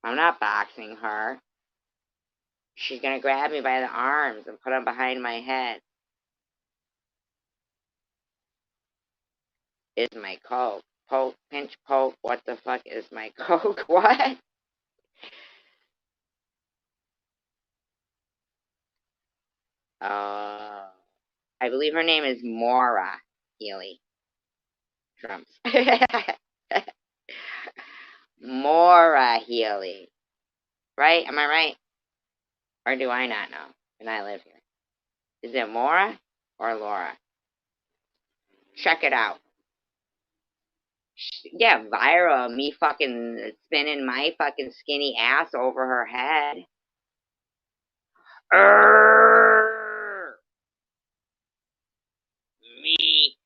I'm not boxing her. She's gonna grab me by the arms and put them behind my head. Is my Coke. Poke, pinch poke, what the fuck is my Coke? What? I believe her name is Maura Healy. Trumps. Maura Healy. Right? Am I right? Or do I not know? And I live here. Is it Maura or Laura? Check it out. Yeah, viral. Me fucking spinning my fucking skinny ass over her head. Me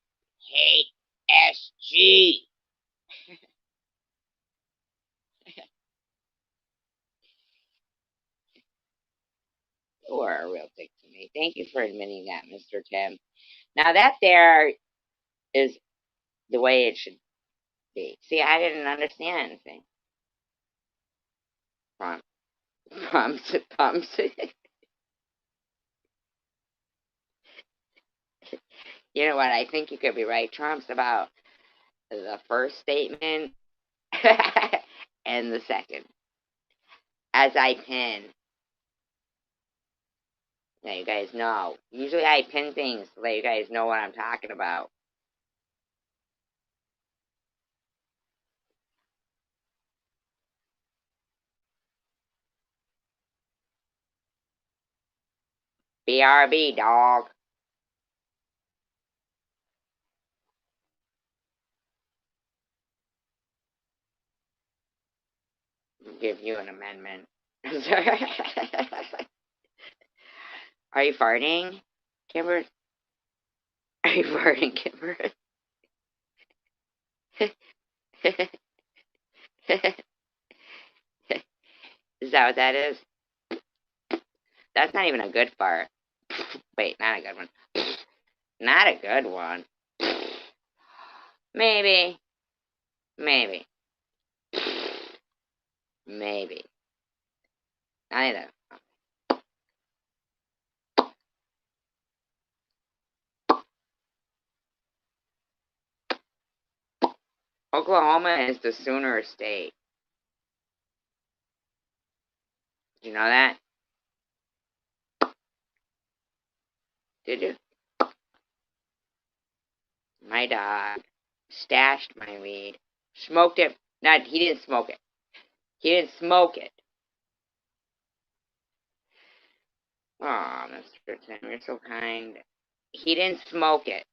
hate SG. You are a real dick to me. Thank you for admitting that, Mr. Tim. Now that there is the way it should be. See, I didn't understand anything. Pumps. You know what? I think you could be right, Trump's, about the first statement and the second. As I pin. Now you guys know. Usually I pin things to let you guys know what I'm talking about. BRB, dog. I'll give you an amendment. Are you farting, Kimber? Are you farting, Kimber? Is that what that is? That's not even a good fart. Wait, not a good one. Not a good one. Maybe. Maybe. Maybe. I don't know. Oklahoma is the Sooner state. Did you know that? Did you? My dog stashed my weed. Smoked it. Not, he didn't smoke it. He didn't smoke it. Aw, Mr. Tim, you're so kind. He didn't smoke it.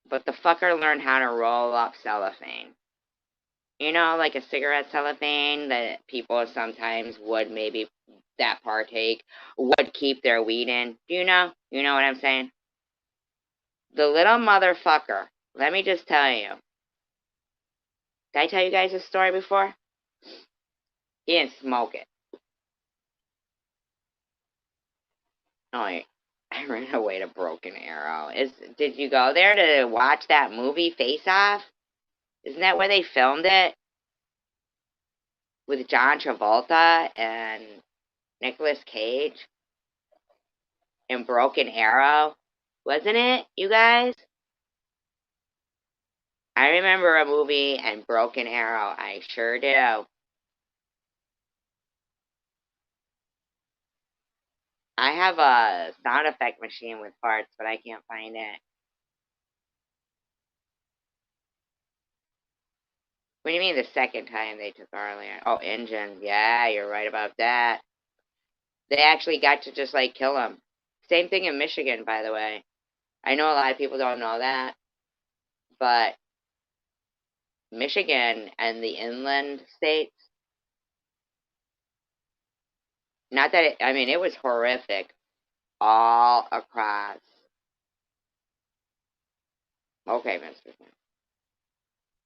But the fucker learned how to roll up cellophane. You know, like a cigarette cellophane that people sometimes would maybe that partake would keep their weed in. Do you know? You know what I'm saying? The little motherfucker, let me just tell you. Did I tell you guys this story before? He didn't smoke it. Oh, I ran away to Broken Arrow. Did you go there to watch that movie Face Off? Isn't that where they filmed it? With John Travolta and Nicolas Cage in Broken Arrow? Wasn't it, you guys? I remember a movie and Broken Arrow. I sure do. I have a sound effect machine with farts, but I can't find it. What do you mean the second time they took earlier? Oh, engines. Yeah, you're right about that. They actually got to just like kill them. Same thing in Michigan, by the way. I know a lot of people don't know that, but Michigan and the inland states, not that it, I mean, it was horrific all across. Okay, Mr. Smith.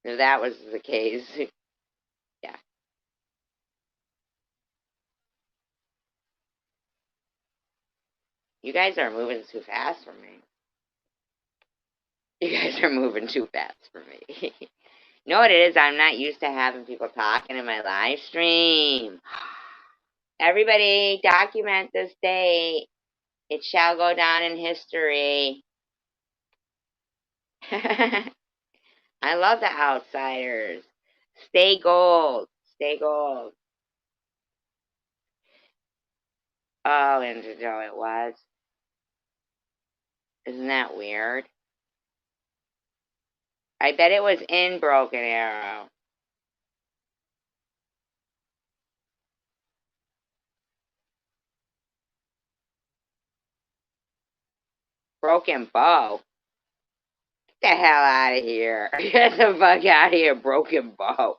If that was the case, yeah. You guys are moving too fast for me. You guys are moving too fast for me. You know what it is? I'm not used to having people talking in my live stream. Everybody, document this day. It shall go down in history. I love the outsiders. Stay gold. Stay gold. Oh, and so it was. Isn't that weird? I bet it was in Broken Arrow. Broken Bow? Get the hell out of here. Get the fuck out of here, Broken Bow.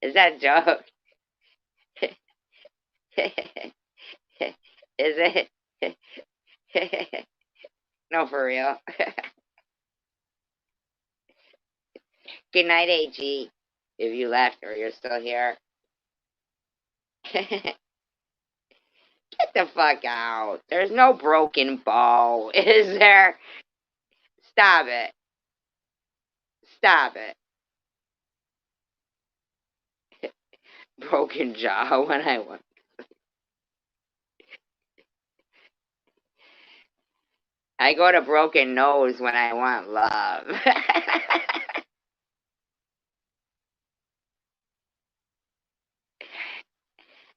Is that a joke? Is it? No, for real. Good night, AG. If you left or you're still here. Get the fuck out. There's no broken bow, is there? Stop it. Stop it. Broken jaw when I want. I go to broken nose when I want love.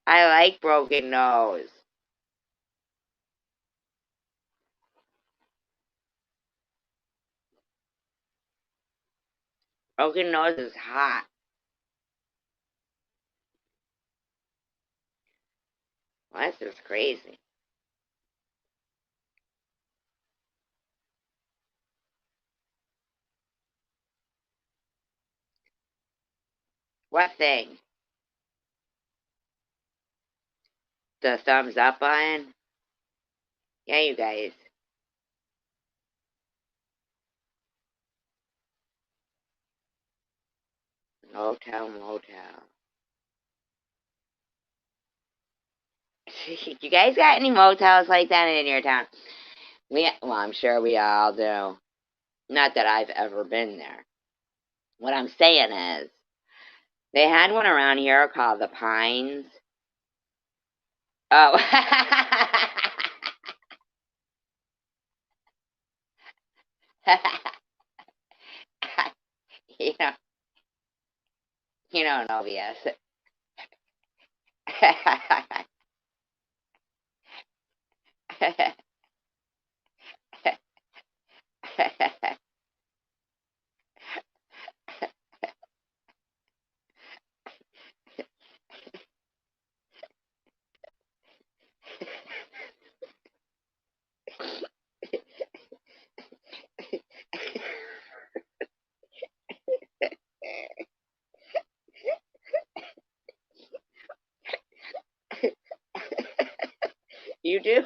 I like broken nose. Broken nose is hot. Well, this is crazy. What thing? The thumbs up button? Yeah, you guys. Motel. You guys got any motels like that in your town? Well, I'm sure we all do. Not that I've ever been there. What I'm saying is, they had one around here called the Pines. Oh. you know, you know, no BS. You do?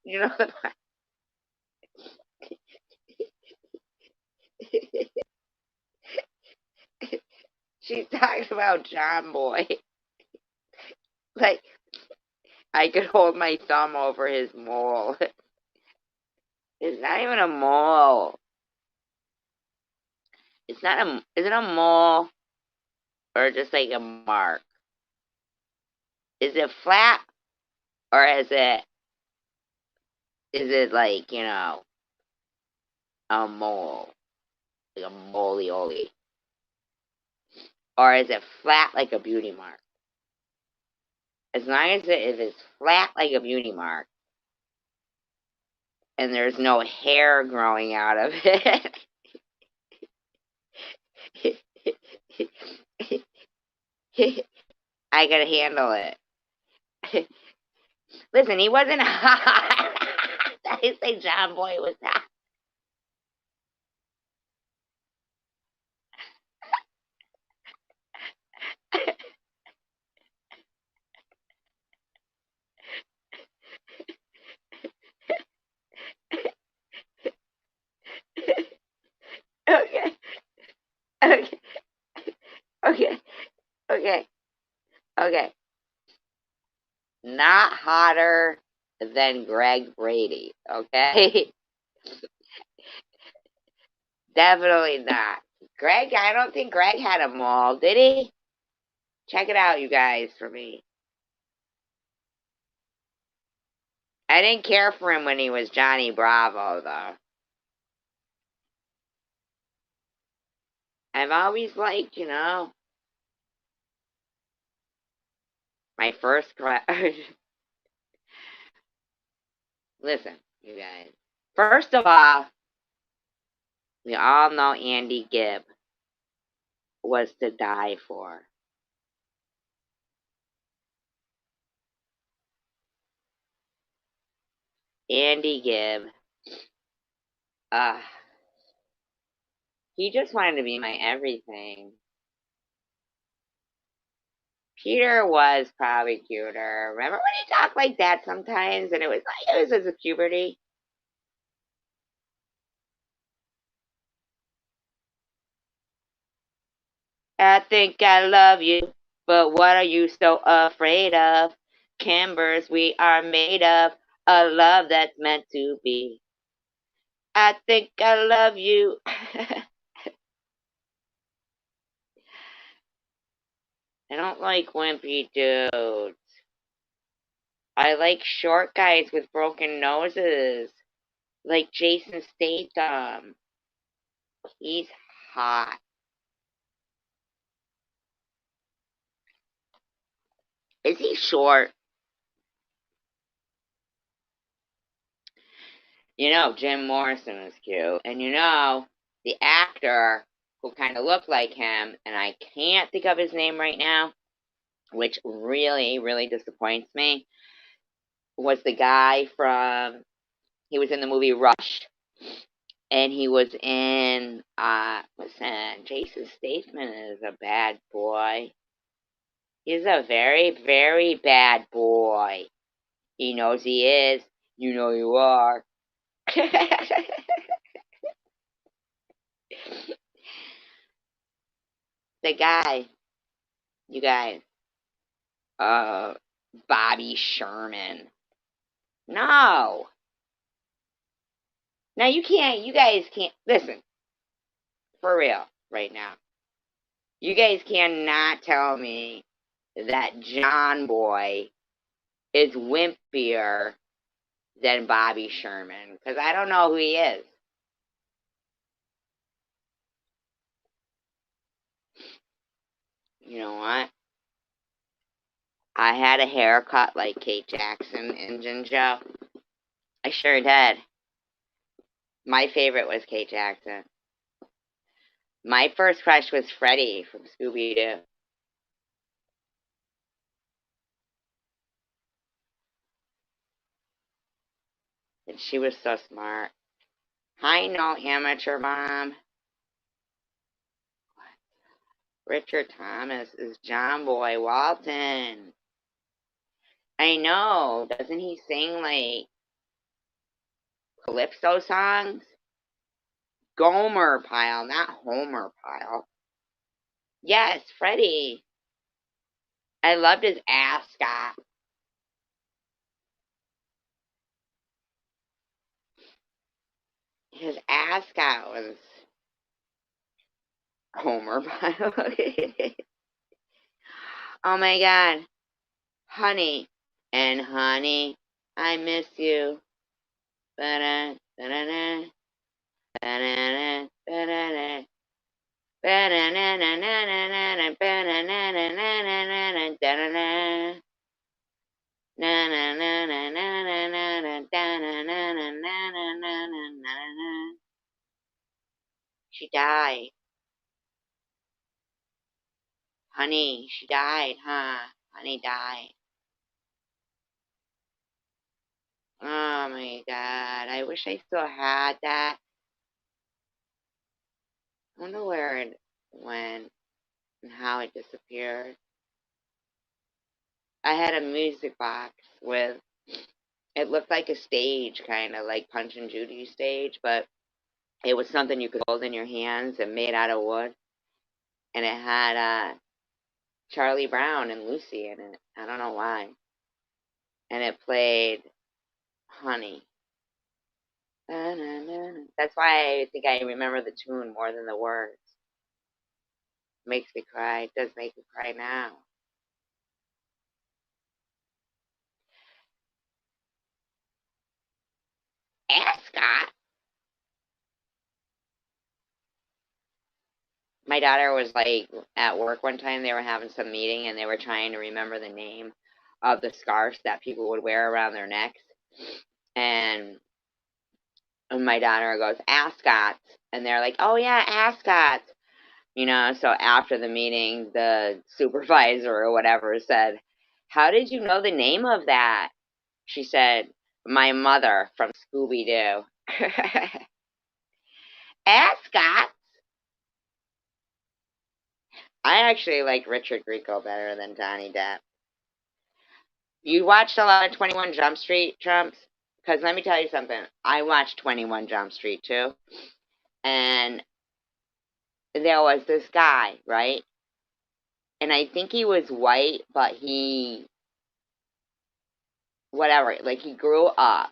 You know the She's talking about John Boy. Like, I could hold my thumb over his mole. It's not even a mole. It's not a. Is it a mole or just like a mark? Is it flat or is it? Is it like a mole, like a moley-oly, or is it flat like a beauty mark? As long as if it's flat like a beauty mark and there's no hair growing out of it. I could handle it. Listen, he wasn't hot. I say John Boy was hot. Okay, okay, okay, okay, okay. Not hotter than Greg Brady, okay? Definitely not. Greg, I don't think Greg had a mole, did he? Check it out, you guys, for me. I didn't care for him when he was Johnny Bravo, though. I've always liked, my first crush. Listen, you guys. First of all, we all know Andy Gibb was to die for. Andy Gibb, uh, he just wanted to be my everything. Peter was probably cuter. Remember when he talked like that sometimes, and it was as a puberty. I think I love you, but what are you so afraid of? Timbers we are made of, a love that's meant to be. I think I love you. I don't like wimpy dudes. I like short guys with broken noses, like Jason Statham. He's hot. Is he short? Jim Morrison is cute. And the actor who kind of looked like him, and I can't think of his name right now, which really, really disappoints me, was the guy he was in the movie Rush. And he was in, listen, Jason Statham is a bad boy. He's a very, very bad boy. He knows he is. You know you are. The guy, you guys, uh, Bobby Sherman. No. Now you guys can't, listen, for real, right now. You guys cannot tell me that John Boy is wimpier than Bobby Sherman, because I don't know who he is. You know what? I had a haircut like Kate Jackson and Joe. I sure did. My favorite was Kate Jackson. My first crush was Freddie from Scooby Doo. And she was so smart. I know, amateur mom. Richard Thomas is John Boy Walton. I know. Doesn't he sing like calypso songs? Gomer Pyle, not Homer Pyle. Yes, Freddie. I loved his ascot. His ascot was Homer Pyle. Oh my god. Honey. And honey, I miss you. Ba-da, ba-da-da, ba-da-da, ba-da-da. She died. Honey, she died, huh? Honey died. Oh my god. I wish I still had that. I wonder where it went and how it disappeared. I had a music box with, it looked like a stage, kind of like Punch and Judy stage, but it was something you could hold in your hands and made out of wood. And it had Charlie Brown and Lucy in it. I don't know why. and it played Honey. That's why I think I remember the tune more than the words. Makes me cry. It does make me cry now. Ascot. My daughter was like at work one time. They were having some meeting and they were trying to remember the name of the scarves that people would wear around their necks. And my daughter goes, Ascot. And they're like, oh yeah, Ascot. So after the meeting, the supervisor or whatever said, how did you know the name of that? She said, my mother from Scooby-Doo. Ascot. I actually like Richard Grieco better than Johnny Depp. You watched a lot of 21 Jump Street, Trumps? Because let me tell you something. I watched 21 Jump Street, too. And there was this guy, right? And I think he was white, but whatever, like he grew up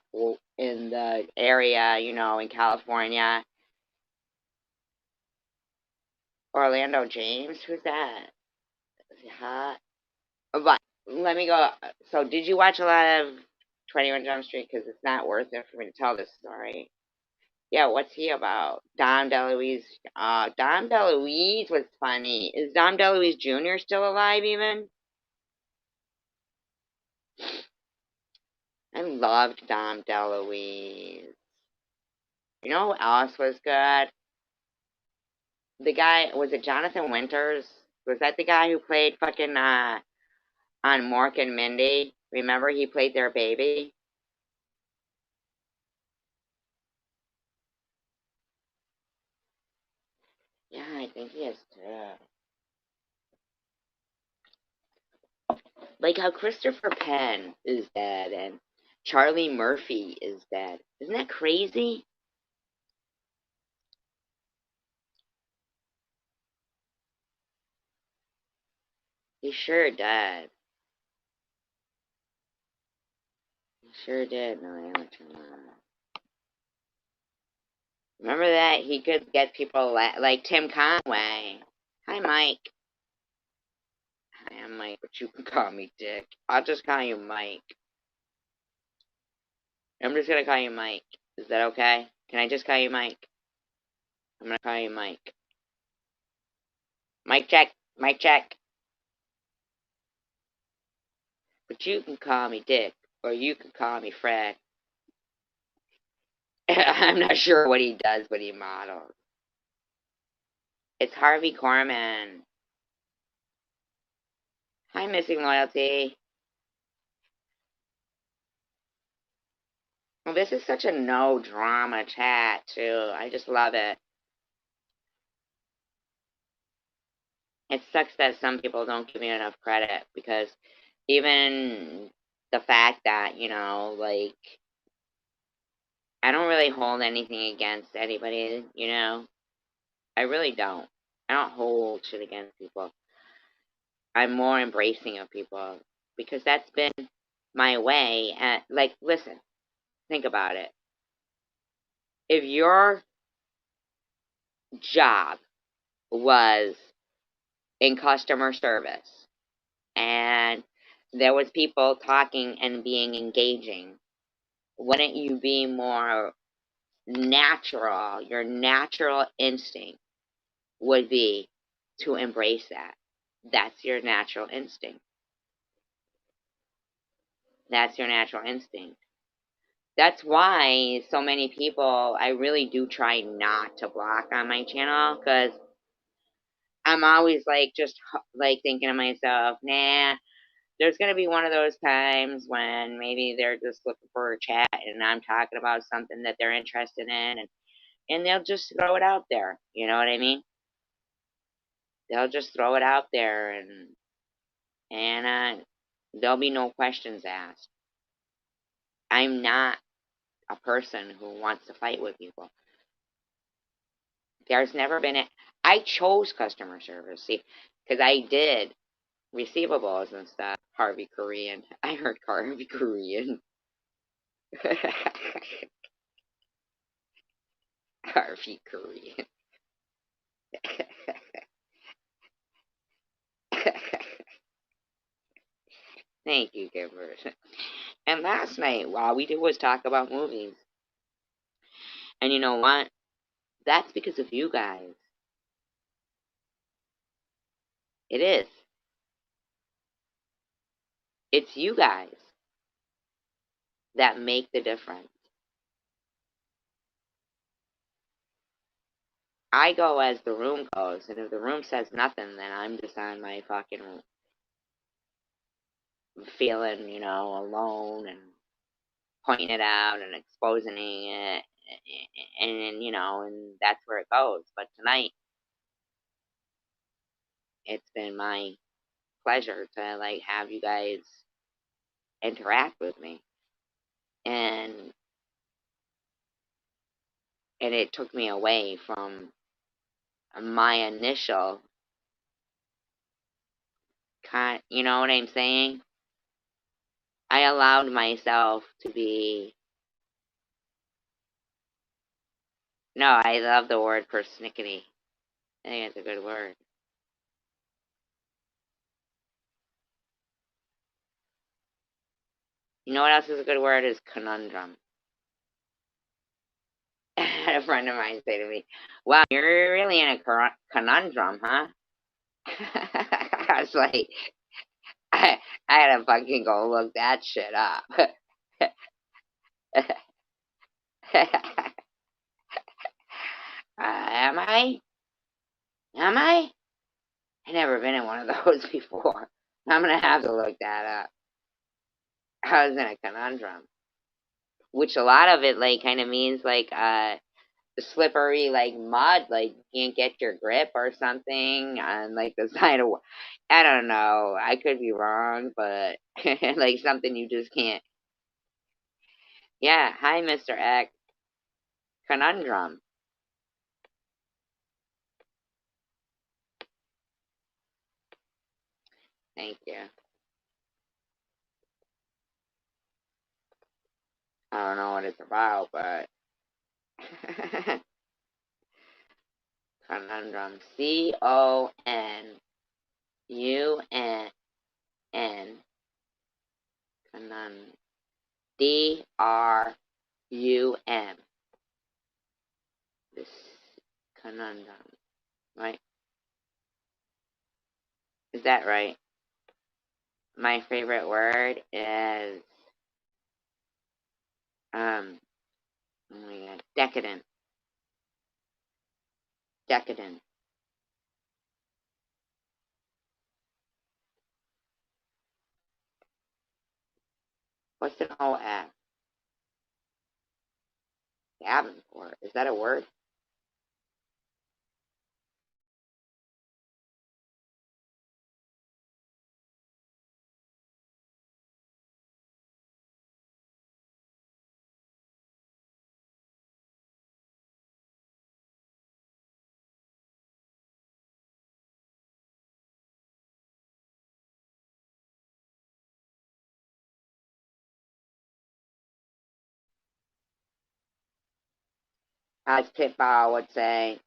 in the area, in California. Orlando James, who's that? Is he hot? But let me go. So, did you watch a lot of 21 Jump Street? Because it's not worth it for me to tell this story. Yeah, what's he about? Dom DeLuise. Dom DeLuise was funny. Is Dom DeLuise Jr. still alive, even? I loved Dom DeLuise. You know who else was good? The guy, was it Jonathan Winters? Was that the guy who played fucking on Mork and Mindy? Remember he played their baby? Yeah, I think he is too. Like how Christopher Penn is dead and Charlie Murphy is dead. Isn't that crazy? He sure did. He sure did. No, I don't remember that? He could get people like Tim Conway. Hi, Mike. Hi, I'm Mike, but you can call me Dick. I'll just call you Mike. I'm just gonna call you Mike. Is that okay? Can I just call you Mike? I'm gonna call you Mike. Mike check. Mike check. But you can call me Dick, or you can call me Fred. I'm not sure what he does when he models. It's Harvey Korman. Hi, Missing Loyalty. Well, this is such a no drama chat, too. I just love it. It sucks that some people don't give me enough credit because even the fact that, like, I don't really hold anything against anybody, I really don't. I don't hold shit against people. I'm more embracing of people because that's been my way. And, like, listen, think about it. If your job was in customer service and there was people talking and being engaging, wouldn't you be more natural? Your natural instinct would be to embrace that. That's your natural instinct. That's your natural instinct. That's why so many people, I really do try not to block on my channel because I'm always like, just like thinking to myself, nah, there's going to be one of those times when maybe they're just looking for a chat and I'm talking about something that they're interested in and they'll just throw it out there. You know what I mean? They'll just throw it out there and there'll be no questions asked. I'm not a person who wants to fight with people. There's never been I chose customer service, see, because I did receivables and stuff. Harvey Korean. I heard Harvey Korean. Harvey Korean. Thank you, Gibbers. And last night, all we did was talk about movies. And you know what? That's because of you guys. It is. It's you guys that make the difference. I go as the room goes, and if the room says nothing, then I'm just on my fucking feeling, alone and pointing it out and exposing it, and that's where it goes. But tonight, it's been my pleasure to have you guys interact with me, and it took me away from my initial you know what I'm saying? I allowed myself to be. No, I love the word persnickety. I think it's a good word. You know what else is a good word? Is conundrum. I had a friend of mine say to me, "Wow, you're really in a conundrum, huh?" I was like, I had to fucking go look that shit up. Am I? Am I? I've never been in one of those before. I'm gonna have to look that up. I was in a conundrum, which a lot of it kind of means the slippery mud, you can't get your grip or something on the side of. I don't know. I could be wrong, but something you just can't. Yeah. Hi, Mr. X. Conundrum. Thank you. I don't know what it's about, but conundrum. Conundrum. Conundrum. DRUM. This conundrum. Right? Is that right? My favorite word is oh my god, decadent. Decadent. What's an OF? Davenport. Is that a word? As Pitball would say,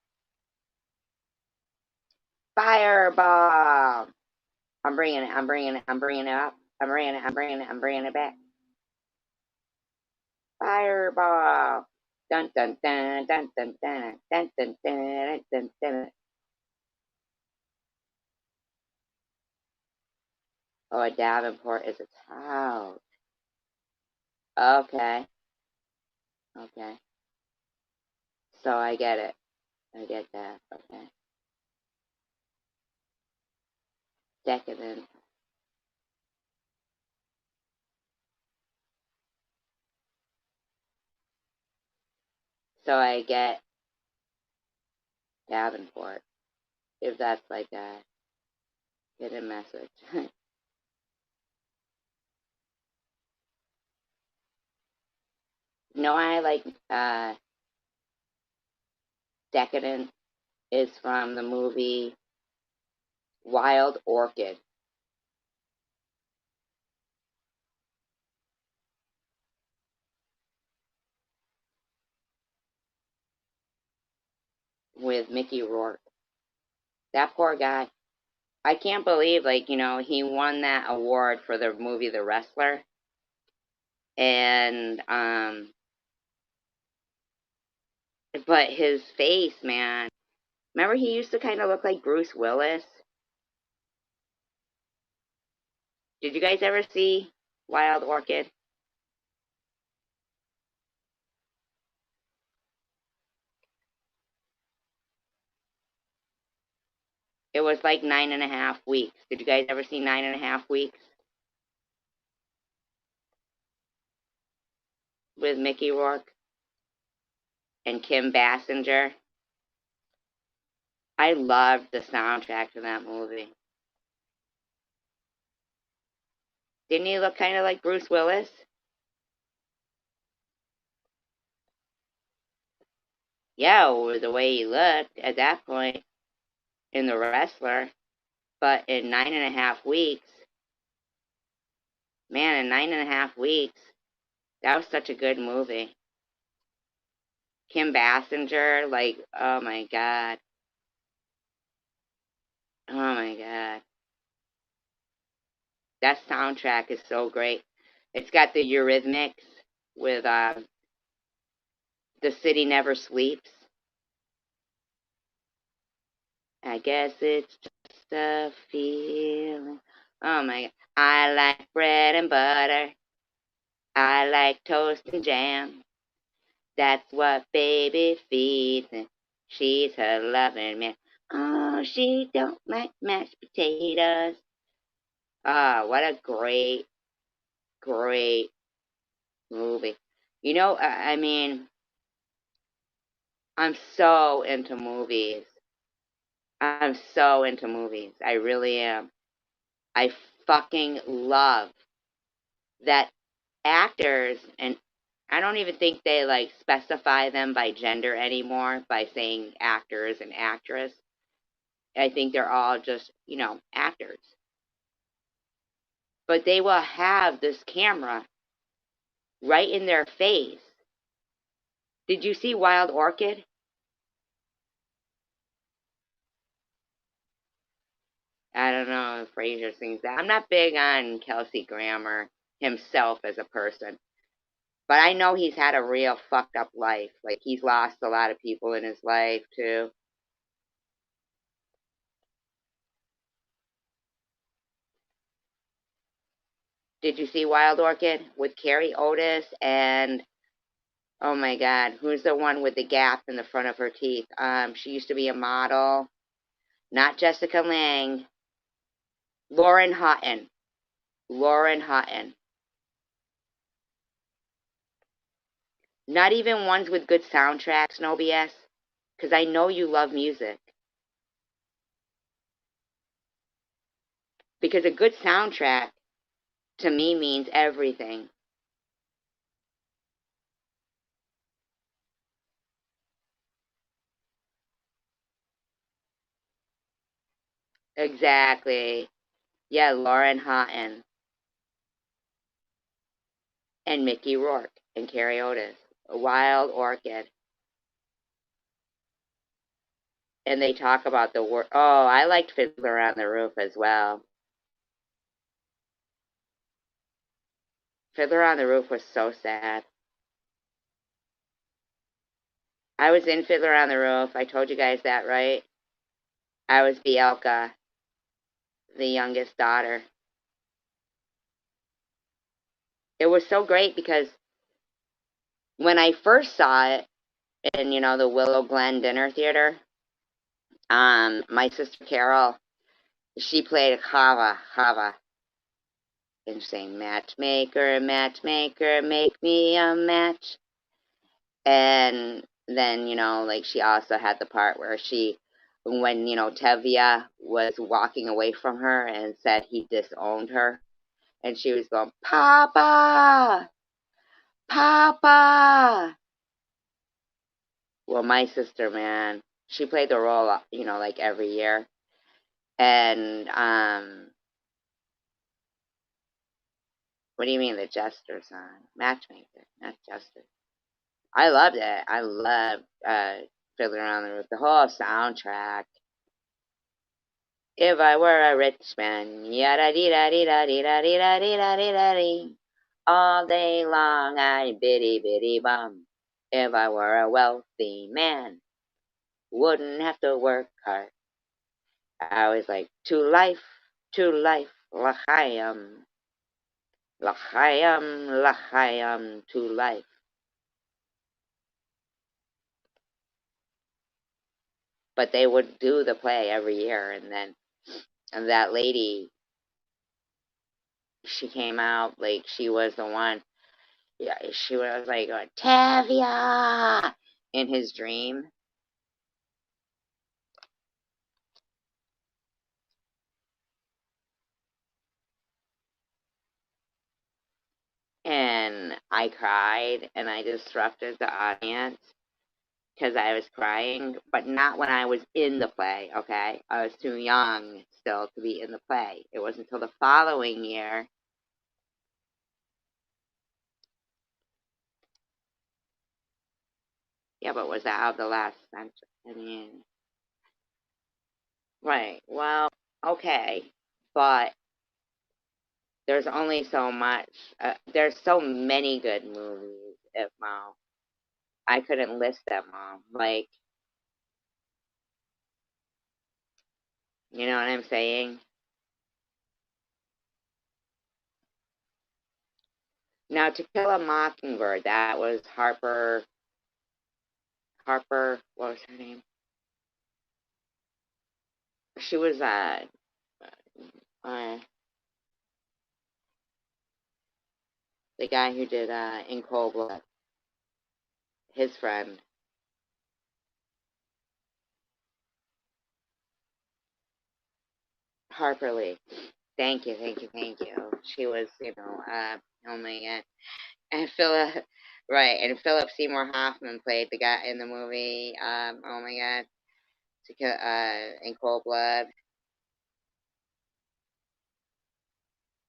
fireball. I'm bringing it. I'm bringing it. I'm bringing it up. I'm bringing it. I'm bringing it. I'm bringing it back. Fireball. Dun dun dun dun dun dun dun dun dun dun dun. Oh, a Davenport is a town. Okay. Okay. So I get it. I get that. Okay. Decadent. So I get Davenport. If that's a hidden message. No, I Decadent is from the movie Wild Orchid. with Mickey Rourke. That poor guy. I can't believe, like, he won that award for the movie The Wrestler. And, but his face, man. Remember he used to kind of look like Bruce Willis? Did you guys ever see Wild Orchid? It was like 9.5 weeks. Did you guys ever see 9.5 weeks with Mickey Rourke and Kim Basinger? I loved the soundtrack to that movie. Didn't he look kind of like Bruce Willis? Yeah, the way he looked at that point in The Wrestler. But in 9.5 weeks, man, in 9.5 weeks, that was such a good movie. Kim Basinger, like, oh my god. Oh my god. That soundtrack is so great. It's got the Eurythmics with The City Never Sleeps. I guess it's just a feeling. Oh my god. I like bread and butter. I like toast and jam. That's what baby feeds me. She's her loving man. Oh, she don't like mashed potatoes. Ah, what a great, great movie. I mean, I'm so into movies. I'm so into movies. I really am. I fucking love that actors, and I don't even think they like specify them by gender anymore by saying actors and actress. I think they're all just, actors. But they will have this camera right in their face. Did you see Wild Orchid? I don't know if Frasier sings that. I'm not big on Kelsey Grammer himself as a person. But I know he's had a real fucked up life. Like, he's lost a lot of people in his life, too. Did you see Wild Orchid with Carrie Otis and, oh my God, who's the one with the gap in the front of her teeth? She used to be a model. Not Jessica Lange. Lauren Hutton. Lauren Hutton. Not even ones with good soundtracks, no BS. Because I know you love music. Because a good soundtrack, to me, means everything. Exactly. Yeah, Lauren Hutton. And Mickey Rourke. And Carrie Otis. A Wild Orchid. And they talk about the work. Oh, I liked Fiddler on the Roof as well. Fiddler on the Roof was so sad. I was in Fiddler on the Roof. I told you guys that, right? I was Bielka, the youngest daughter. It was so great because when I first saw it in, the Willow Glen Dinner Theater, my sister Carol, she played Hava, and saying, matchmaker, matchmaker, make me a match. And then, like she also had the part where when, Tevye was walking away from her and said he disowned her, and she was going, Papa, Papa. Well, my sister, man, she played the role, like every year. And, what do you mean the Jester song? Matchmaker, not Jester. I loved it. I loved Fiddler on the Roof, the whole soundtrack. If I were a rich man, yada dee da dee da dee da dee da dee da dee da dee. All day long I'd biddy biddy bum. If I were a wealthy man, wouldn't have to work hard. I was like, to life, l'chaim, to life. But they would do the play every year, and that lady, she came out like she was the one. Yeah, she was like, Tavia, in his dream. And I cried, and I disrupted the audience because I was crying, but not when I was in the play, okay? I was too young still to be in the play. It wasn't until the following year. Yeah, but was that of the last century? I mean, right. Well, okay. But there's only so much. There's so many good movies, if I couldn't list them all. Like, you know what I'm saying? Now, To Kill a Mockingbird, that was Harper, what was her name? She was uh the guy who did In Cold Blood, his friend. Harper Lee. Thank you, thank you, thank you. She was, oh my god. And Philip, right, and Philip Seymour Hoffman played the guy in the movie, oh my god, In Cold Blood.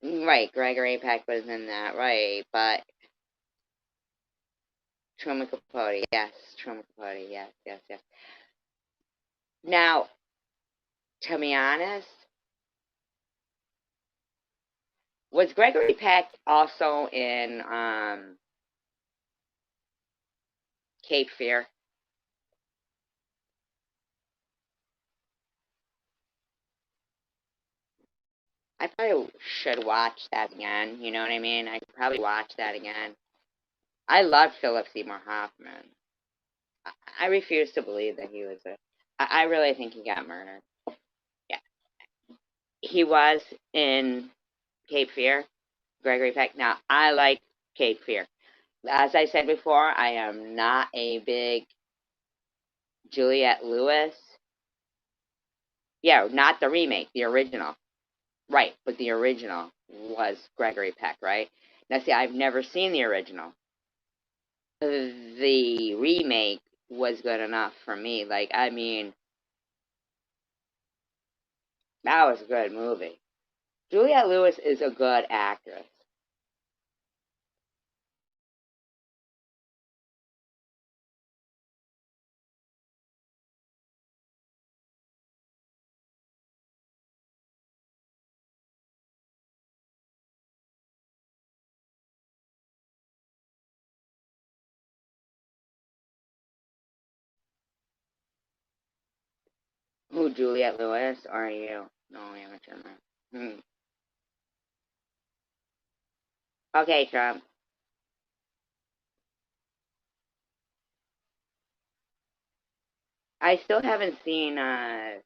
Right, Gregory Peck was in that, right, but Truman Capote, yes, Truman Capote, yes, yes, yes. Now, to be honest, was Gregory Peck also in Cape Fear? I probably should watch that again. You know what I mean? I could probably watch that again. I love Philip Seymour Hoffman. I refuse to believe that he was I really think he got murdered. Yeah, he was in Cape Fear. Gregory Peck. Now I like Cape Fear. As I said before, I am not a big Juliette Lewis. Yeah, not the remake, the original. Right, but the original was Gregory Peck, right? Now, see, I've never seen the original. The remake was good enough for me. Like, I mean, that was a good movie. Juliette Lewis is a good actress. Who, Juliette Lewis, or you? No, amateur man. Hmm. Okay, Trump. I still haven't seen The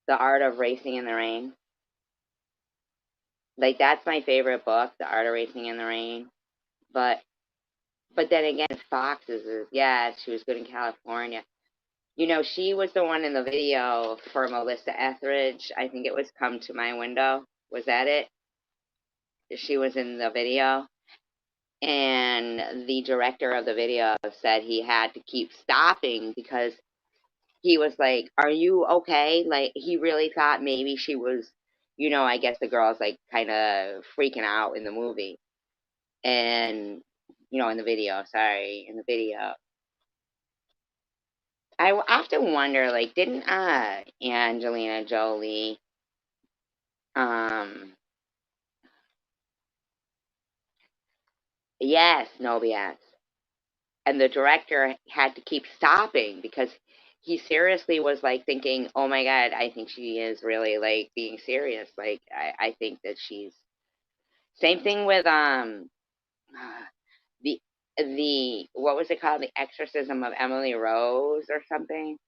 Art of Racing in the Rain. Like, that's my favorite book, The Art of Racing in the Rain. But then again, Fox's is, yeah, she was good in California. You know, she was the one in the video for Melissa Etheridge. I think it was Come to My Window. Was that it? She was in the video. And the director of the video said he had to keep stopping because he was like, "Are you okay?" Like, he really thought maybe she was, I guess the girl's like kind of freaking out in the movie. And, in the video, sorry, in the video. I often wonder, like, didn't Angelina Jolie, um, yes, no BS, and the director had to keep stopping because he seriously was like thinking, "Oh my God, I think she is really like being serious. Like, I think that she's." Same thing with the what was it called? The Exorcism of Emily Rose or something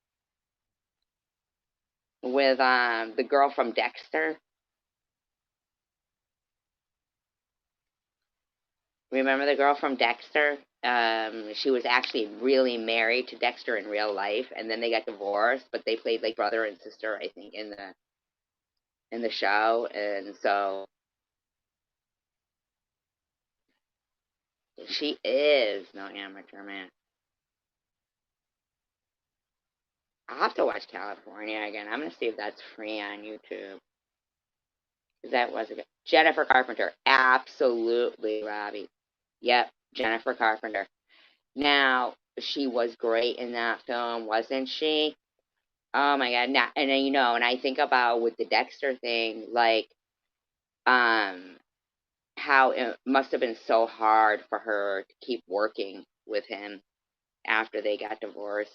with the girl from Dexter. Remember the girl from Dexter? She was actually really married to Dexter in real life, and then they got divorced. But they played like brother and sister, I think, in the show. And so she is no amateur man. I'll have to watch California again. I'm gonna see if that's free on YouTube. Cause that was a good Jennifer Carpenter. Absolutely, Robbie. Yep, Jennifer Carpenter. Now she was great in that film, wasn't she? Oh my God! Now, and you know, and I think about with the Dexter thing, like, um, how it must have been so hard for her to keep working with him after they got divorced.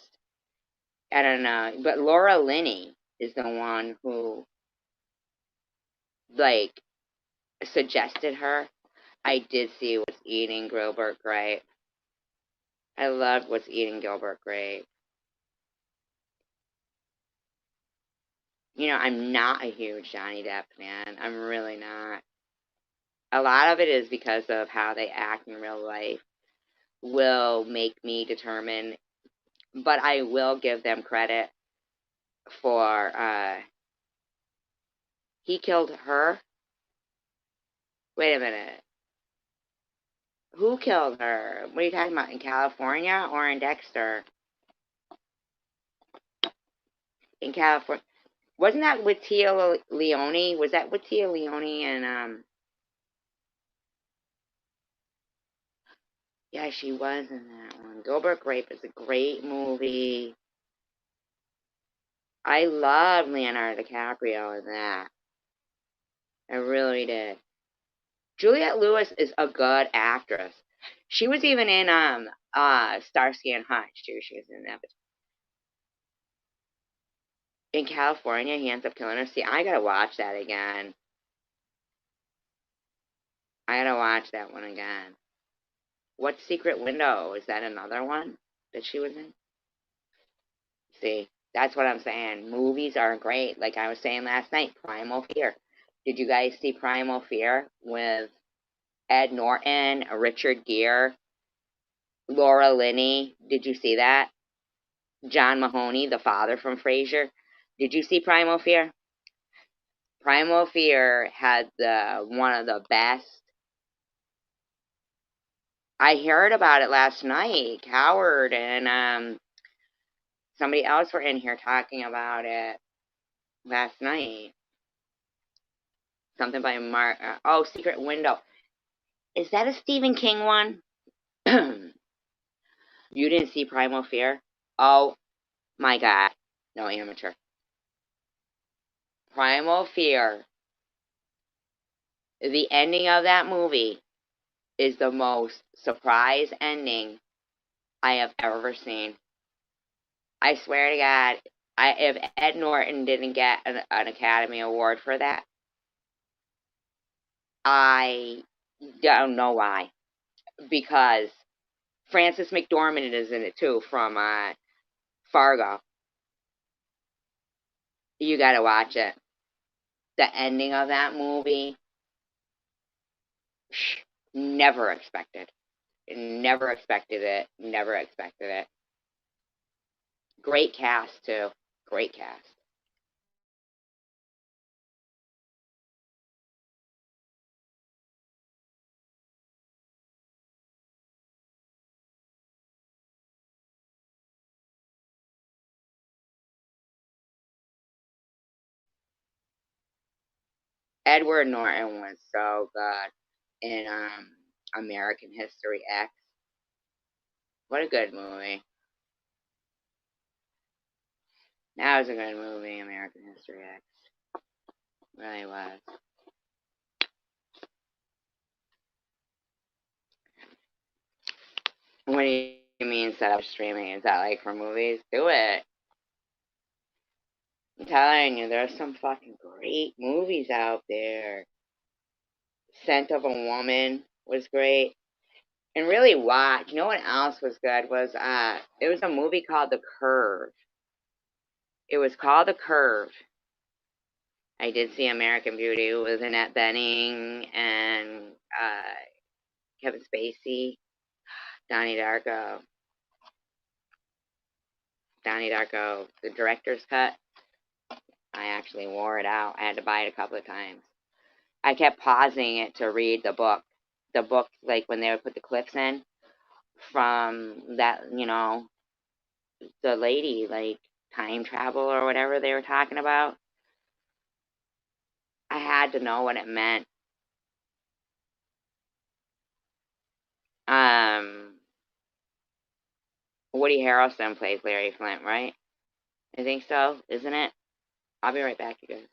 I don't know, but Laura Linney is the one who like suggested her. I did see What's Eating Gilbert Grape. I loved What's Eating Gilbert Grape. You know, I'm not a huge Johnny Depp fan. I'm really not. A lot of it is because of how they act in real life will make me determine, but I will give them credit for he killed her. Wait a minute. Who killed her? What are you talking about? In California or in Dexter? In California. Wasn't that with Tia Leone? Was that with Tia Leone and yeah, she was in that one. Gilbert Grape is a great movie. I love Leonardo DiCaprio in that. I really did. Juliette Lewis is a good actress. She was even in Starsky and Hutch too. She was in that. In California, he ends up killing her. See, I gotta watch that again. I gotta watch that one again. What Secret Window? Is that another one that she was in? See, that's what I'm saying. Movies are great. Like I was saying last night, Primal Fear. Did you guys see Primal Fear with Ed Norton, Richard Gere, Laura Linney? Did you see that? John Mahoney, the father from Frasier. Did you see Primal Fear? Primal Fear had the one of the best. I heard about it last night. Howard and somebody else were in here talking about it last night. Something by Mark. Oh, Secret Window. Is that a Stephen King one? You didn't see Primal Fear? Oh my God. No, amateur. Primal Fear. The ending of that movie is the most surprise ending I have ever seen. I swear to God, if Ed Norton didn't get an Academy Award for that, I don't know why. Because Frances McDormand is in it too from Fargo. You gotta watch it. The ending of that movie, never expected. Never expected it. Never expected it. Great cast too. Great cast. Edward Norton was so good in American History X. What a good movie. That was a good movie, American History X. Really was. What do you mean set up streaming? Is that like for movies? Do it. I'm telling you, there's some fucking great movies out there. Scent of a Woman was great. And really watch. You know what else was good was it was a movie called The Curve. It was called The Curve. I did see American Beauty. It was Annette Bening and Kevin Spacey, Donnie Darko. Donnie Darko, the director's cut. I actually wore it out. I had to buy it a couple of times. I kept pausing it to read the book. The book, like when they would put the clips in from that, the lady, like time travel or whatever they were talking about. I had to know what it meant. Um, Woody Harrelson plays Larry Flint, right? I think so, isn't it? I'll be right back, you guys.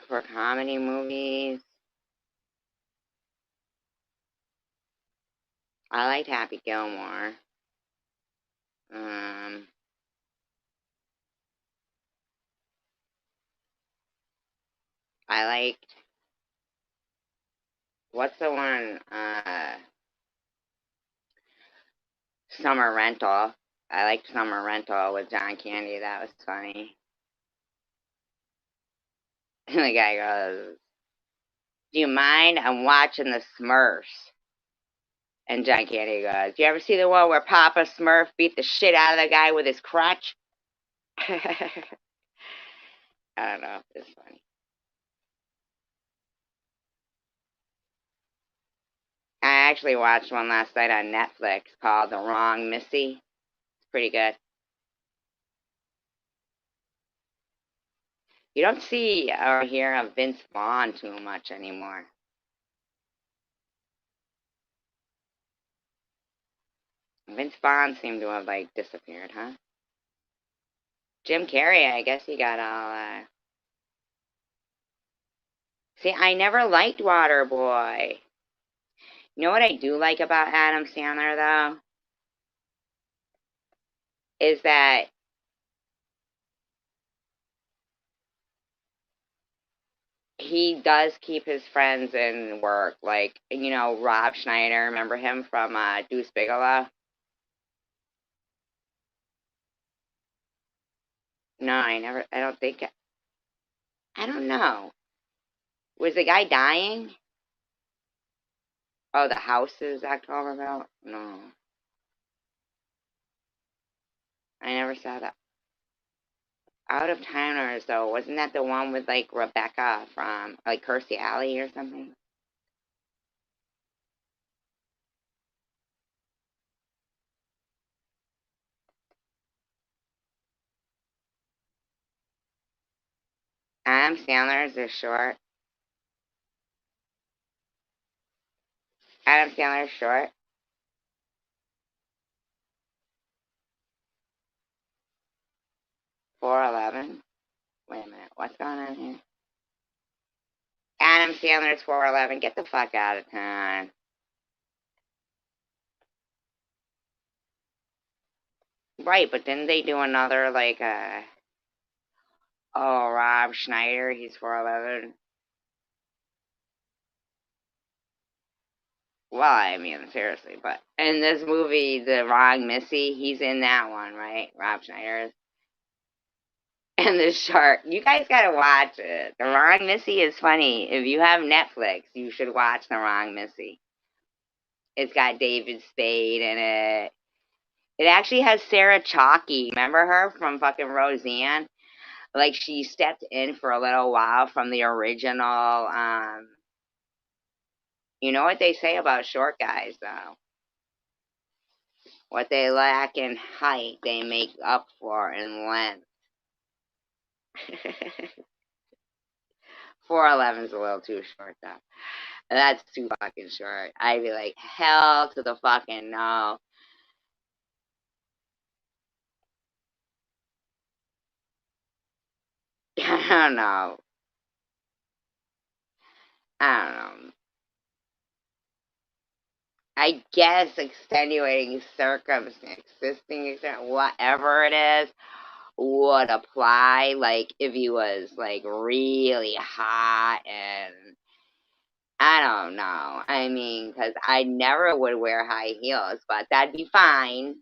For comedy movies, I liked Happy Gilmore. Um, I liked, what's the one? Summer Rental. I liked Summer Rental with John Candy. That was funny. The guy goes, "Do you mind? I'm watching the Smurfs." And John Candy goes, "You ever see the one where Papa Smurf beat the shit out of the guy with his crutch?" I don't know. It's funny. I actually watched one last night on Netflix called The Wrong Missy. It's pretty good. You don't see or hear of Vince Vaughn too much anymore. Vince Vaughn seemed to have like disappeared, huh? Jim Carrey, I guess he got all. See, I never liked Waterboy. You know what I do like about Adam Sandler though is that he does keep his friends in work. Like, Rob Schneider, remember him from Deuce Bigalow? No, I don't think. I don't know. Was the guy dying? Oh, the houses that talk about? No. I never saw that. Out of Towners, though, wasn't that the one with, like, Rebecca from, like, Kirstie Alley or something? Adam Sandler's is short. Adam Sandler's short. 4'11". Wait a minute, what's going on here? Adam Sandler's 4'11". Get the fuck out of town. Right, but didn't they do another, like, oh, Rob Schneider, he's 4'11"? Well, I mean, seriously, but in this movie, The Wrong Missy, he's in that one, right? Rob Schneider is. And the shark. You guys gotta watch it. The Wrong Missy is funny. If you have Netflix, you should watch The Wrong Missy. It's got David Spade in it. It actually has Sarah Chalke. Remember her from fucking Roseanne? Like, she stepped in for a little while from the original. You know what they say about short guys, though? What they lack in height, they make up for in length. 4'11's a little too short, though. That's too fucking short. I'd be like, hell to the fucking no. I don't know. I don't know. I guess extenuating circumstance, existing, whatever it is, would apply. Like, if he was, like, really hot and I don't know. I mean, because I never would wear high heels, but that'd be fine.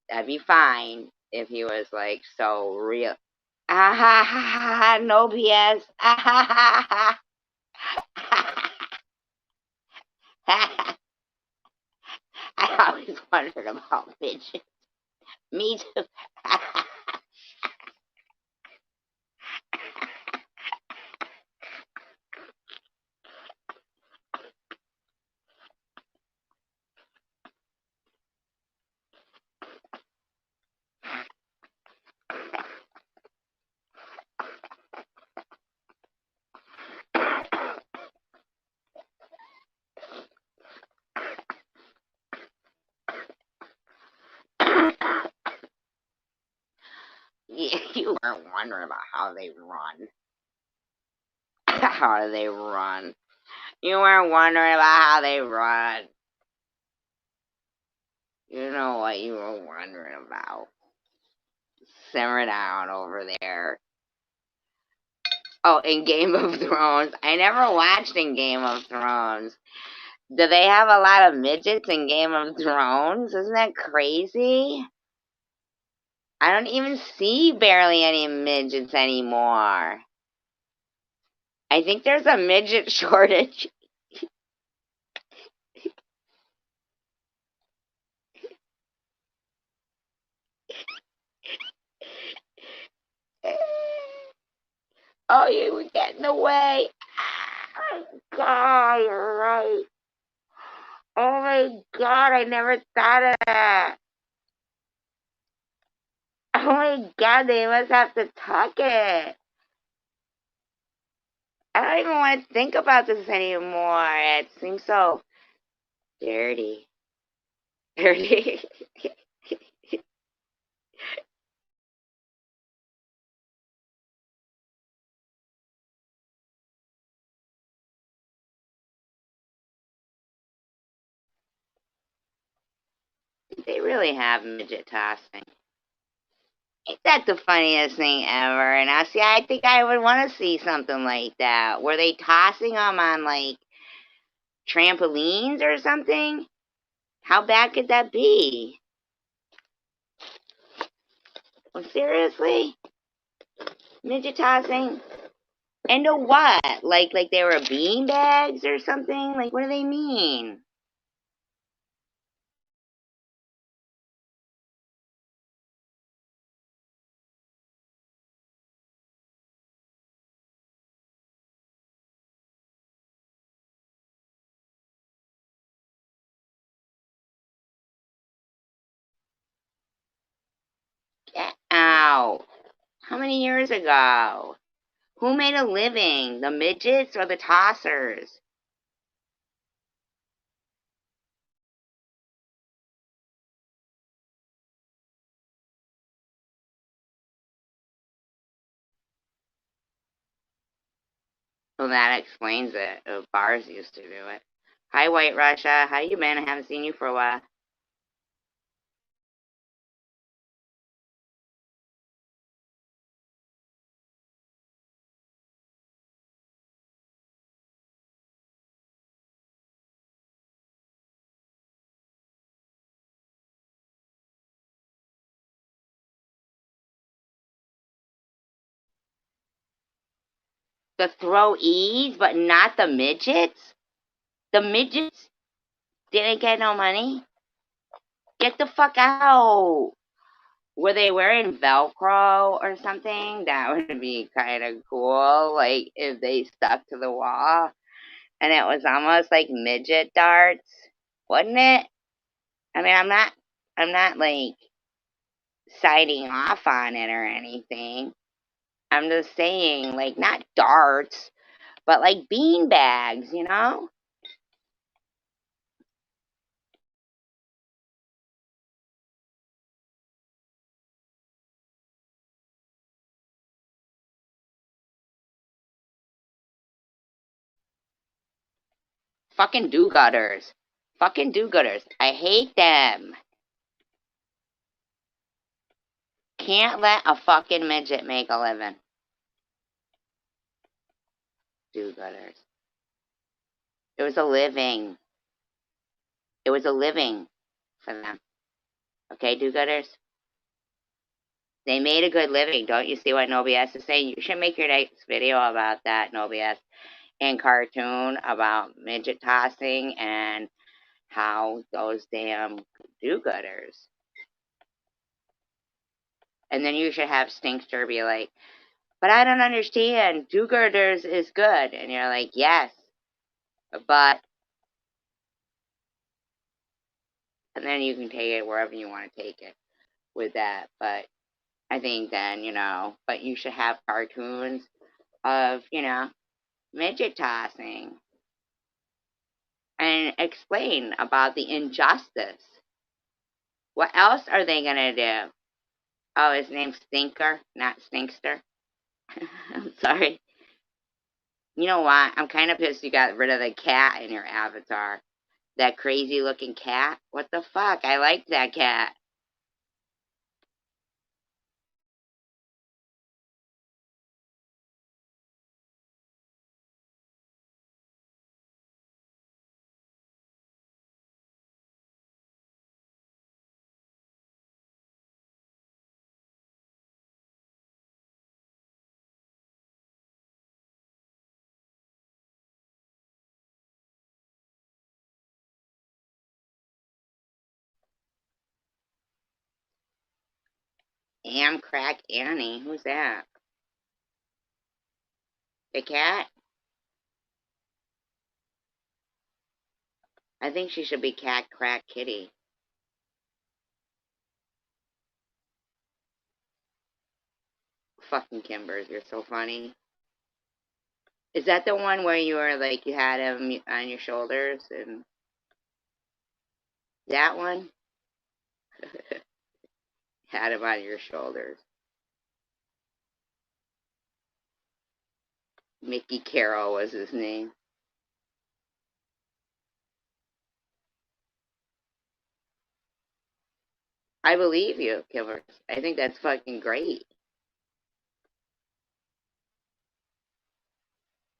That'd be fine if he was, like, so real. Ah ha ha ha ha, no BS. Ah ha ha ha ha. I always wondered about midgets. Me too. You weren't wondering about how they run. How do they run? You weren't wondering about how they run. You know what you were wondering about. Simmer down over there. Oh, in Game of Thrones. I never watched in Game of Thrones. Do they have a lot of midgets in Game of Thrones? Isn't that crazy? I don't even see barely any midgets anymore. I think there's a midget shortage. Oh, you were getting away. Oh, God, you're right. Oh my God, I never thought of that. Oh my God, they must have to tuck it. I don't even want to think about this anymore. It seems so dirty. Dirty. They really have midget tossing. Ain't that the funniest thing ever? And I see, I think I would want to see something like that. Were they tossing them on, like, trampolines or something? How bad could that be? Well, seriously? Midget tossing? Into what? Like they were bean bags or something? Like, what do they mean? Get out. How many years ago? Who made a living? The midgets or the tossers? Well, that explains it. Bars used to do it. Hi, White Russia. How you been? I haven't seen you for a while. The throwees, but not the midgets? The midgets didn't get no money? Get the fuck out. Were they wearing Velcro or something? That would be kind of cool. Like if they stuck to the wall and it was almost like midget darts, wouldn't it? I mean, I'm not like signing off on it or anything. I'm just saying, like, not darts, but like bean bags, you know? Fucking do-gooders. Fucking do-gooders. I hate them. Can't let a fucking midget make a living. Do-gooders. It was a living. It was a living for them. Okay, do-gooders? They made a good living. Don't you see what Nobius is saying? You should make your next video about that, Nobius, and cartoon about midget tossing and how those damn do-gooders. And then you should have Stinkster be like, but I don't understand. Do-gooders is good. And you're like, yes, but, and then you can take it wherever you want to take it with that. But I think then, but you should have cartoons of, midget tossing and explain about the injustice. What else are they going to do? Oh, his name's Stinker, not Stinkster. I'm sorry. You know what? I'm kind of pissed you got rid of the cat in your avatar. That crazy looking cat? What the fuck? I liked that cat. Crack Annie. Who's that? The cat? I think she should be Cat Crack Kitty. Fucking Kimbers, you're so funny. Is that the one where you were like, you had him on your shoulders and that one? Had him on your shoulders. Mickey Carroll was his name. I believe you, Kimbers. I think that's fucking great.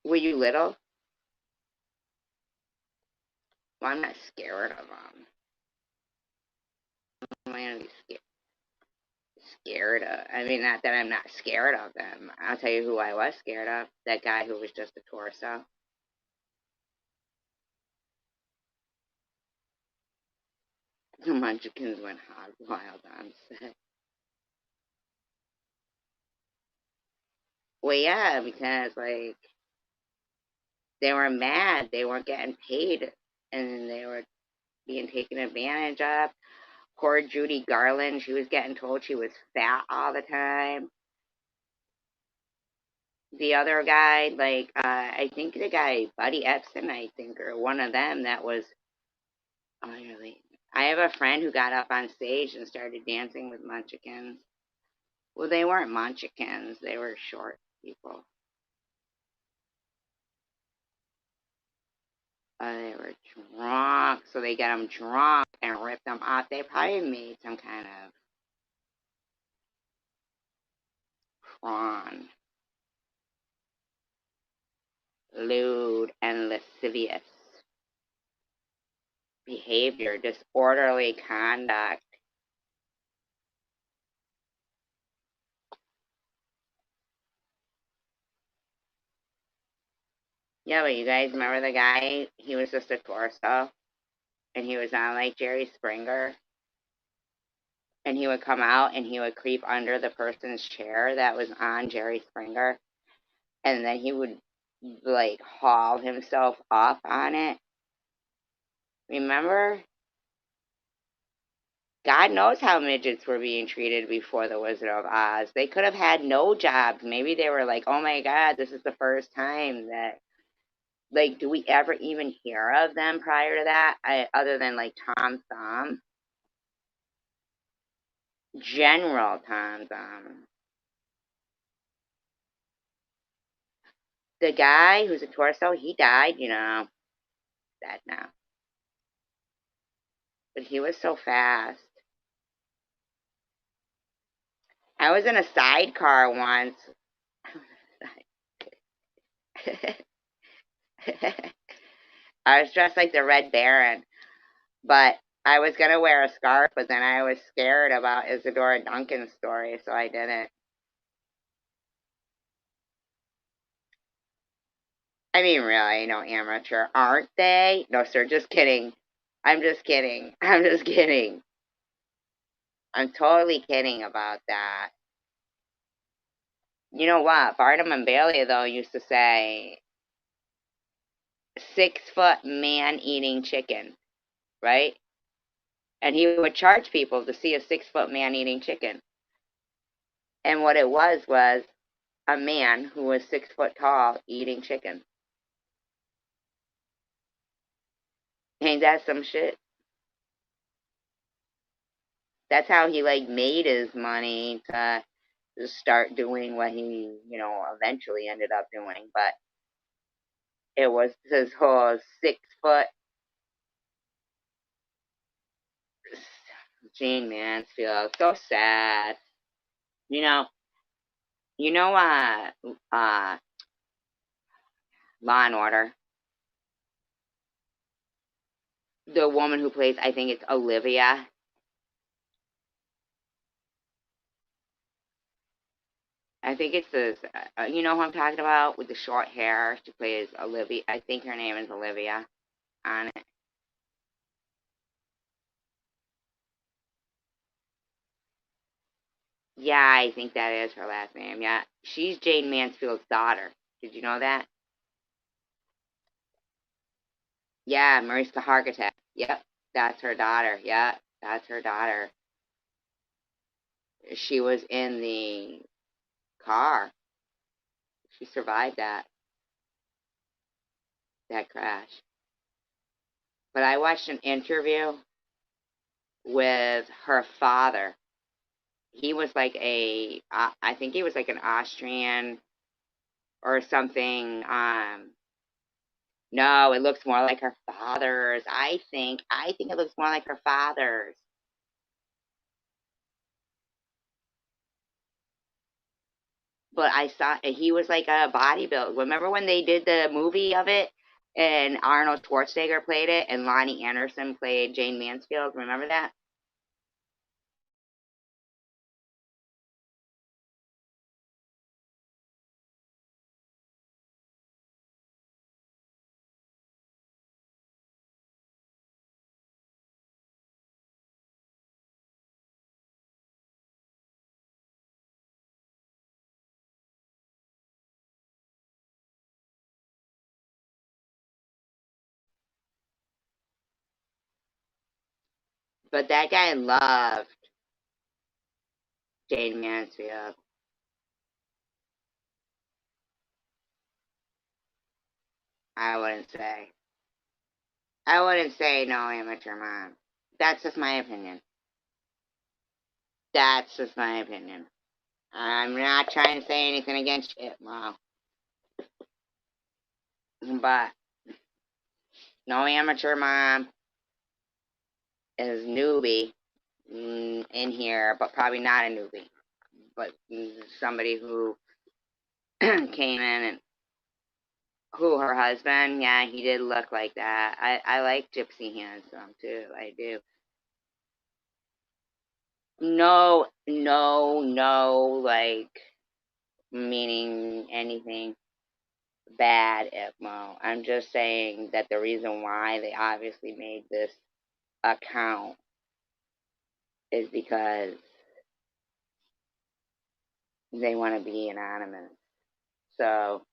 Were you little? Well, I'm not scared of them. I'm not gonna be scared of. I mean, not that I'm not scared of them. I'll tell you who I was scared of. That guy who was just a torso. The Munchkins went hog wild on set. Well, yeah, because like they were mad, they weren't getting paid, and they were being taken advantage of. Poor Judy Garland, she was getting told she was fat all the time. The other guy, like I think the guy Buddy Epson, I think, or one of them that was. Oh, really? I have a friend who got up on stage and started dancing with Munchkins. Well, they weren't Munchkins; they were short people. They were drunk, so they got them drunk and ripped them off. They probably made some kind of prawn, lewd and lascivious behavior, disorderly conduct. Yeah, but you guys remember the guy? He was just a torso, and he was on like Jerry Springer, and he would come out and he would creep under the person's chair that was on Jerry Springer, and then he would like haul himself up on it. Remember? God knows how midgets were being treated before the Wizard of Oz. They could have had no jobs. Maybe they were like, oh my God, this is the first time that, like, do we ever even hear of them prior to that? Other than like Tom Thumb? General Tom Thumb. The guy who's a torso, he died, dead now. But he was so fast. I was in a sidecar once. I was dressed like the Red Baron, but I was gonna wear a scarf, but then I was scared about Isadora Duncan's story, so I didn't. I mean, really, no amateur, aren't they? No, sir, just kidding. I'm just kidding. I'm just kidding. I'm totally kidding about that. You know what? Barnum and Bailey, though, used to say 6 foot man eating chicken, right? And he would charge people to see a 6 foot man eating chicken. And what it was a man who was 6 foot tall eating chicken. Ain't that some shit? That's how he like made his money to start doing what he, eventually ended up doing. But it was his whole 6 foot Gene Mansfield. So sad. You know, you know, Law and Order. The woman who plays, I think it's Olivia. I think it's this. You know who I'm talking about with the short hair. She plays Olivia. I think her name is Olivia on it. Yeah, I think that is her last name. Yeah, she's Jane Mansfield's daughter. Did you know that? Yeah, Mariska Hargitay. Yep, that's her daughter. Yep, that's her daughter. She was in the car. She survived that crash. But I watched an interview with her father. He was like I think he was like an Austrian or something. No, it looks more like her father's. I think it looks more like her father's. But I saw he was like a bodybuilder. Remember when they did the movie of it, and Arnold Schwarzenegger played it, and Lonnie Anderson played Jane Mansfield? Remember that? But that guy loved Jane Mansfield. I wouldn't say. I wouldn't say no amateur mom. That's just my opinion. That's just my opinion. I'm not trying to say anything against it, Mo. But no amateur mom is newbie in here, but probably not a newbie. But somebody who came in and who her husband, yeah, he did look like that. I like Gypsy Handsome too. I do. No, no, no, like meaning anything bad at Mo. I'm just saying that the reason why they obviously made this account is because they want to be anonymous. So,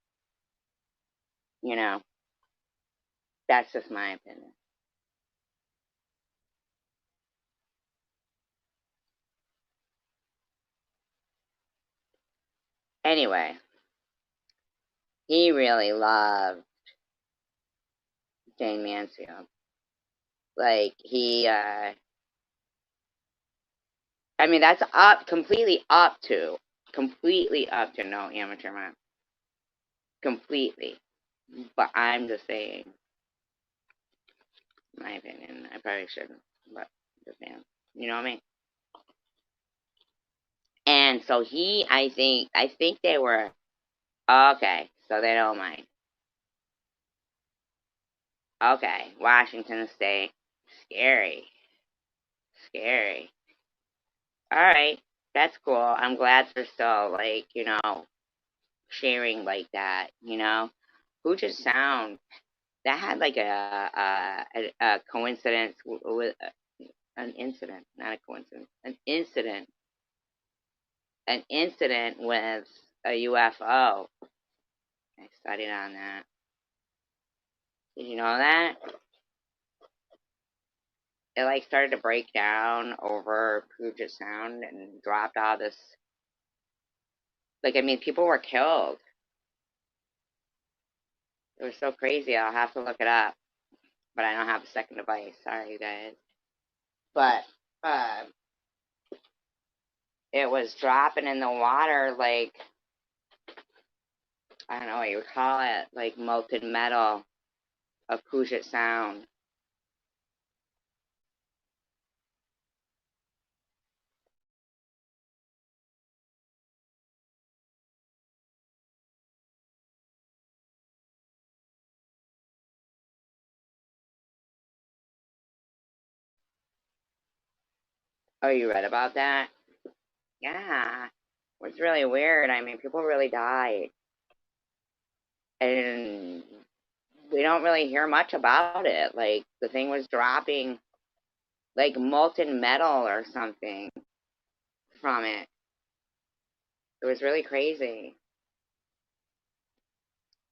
you know, that's just my opinion. Anyway, he really loved Jane Mansfield. Like, I mean, that's completely up to no amateur man. Completely. But I'm just saying, my opinion. I probably shouldn't, but just saying. You know what I mean? And so I think they were, okay, so they don't mind. Okay, Washington State. Scary. Scary. Alright, that's cool. I'm glad they're still, like, sharing like that, Puget Sound, that had, like, a coincidence with an incident, not a coincidence, an incident with a UFO. I studied on that. Did you know that? It, like, started to break down over Puget Sound and dropped all this. Like, I mean, people were killed. It was so crazy. I'll have to look it up. But I don't have a second device. Sorry, you guys. But uh, it was dropping in the water like, I don't know what you would call it, like molten metal of Puget Sound. Oh, you read about that? Yeah. It was really weird. I mean, people really died. And we don't really hear much about it. Like, the thing was dropping like molten metal or something from it. It was really crazy.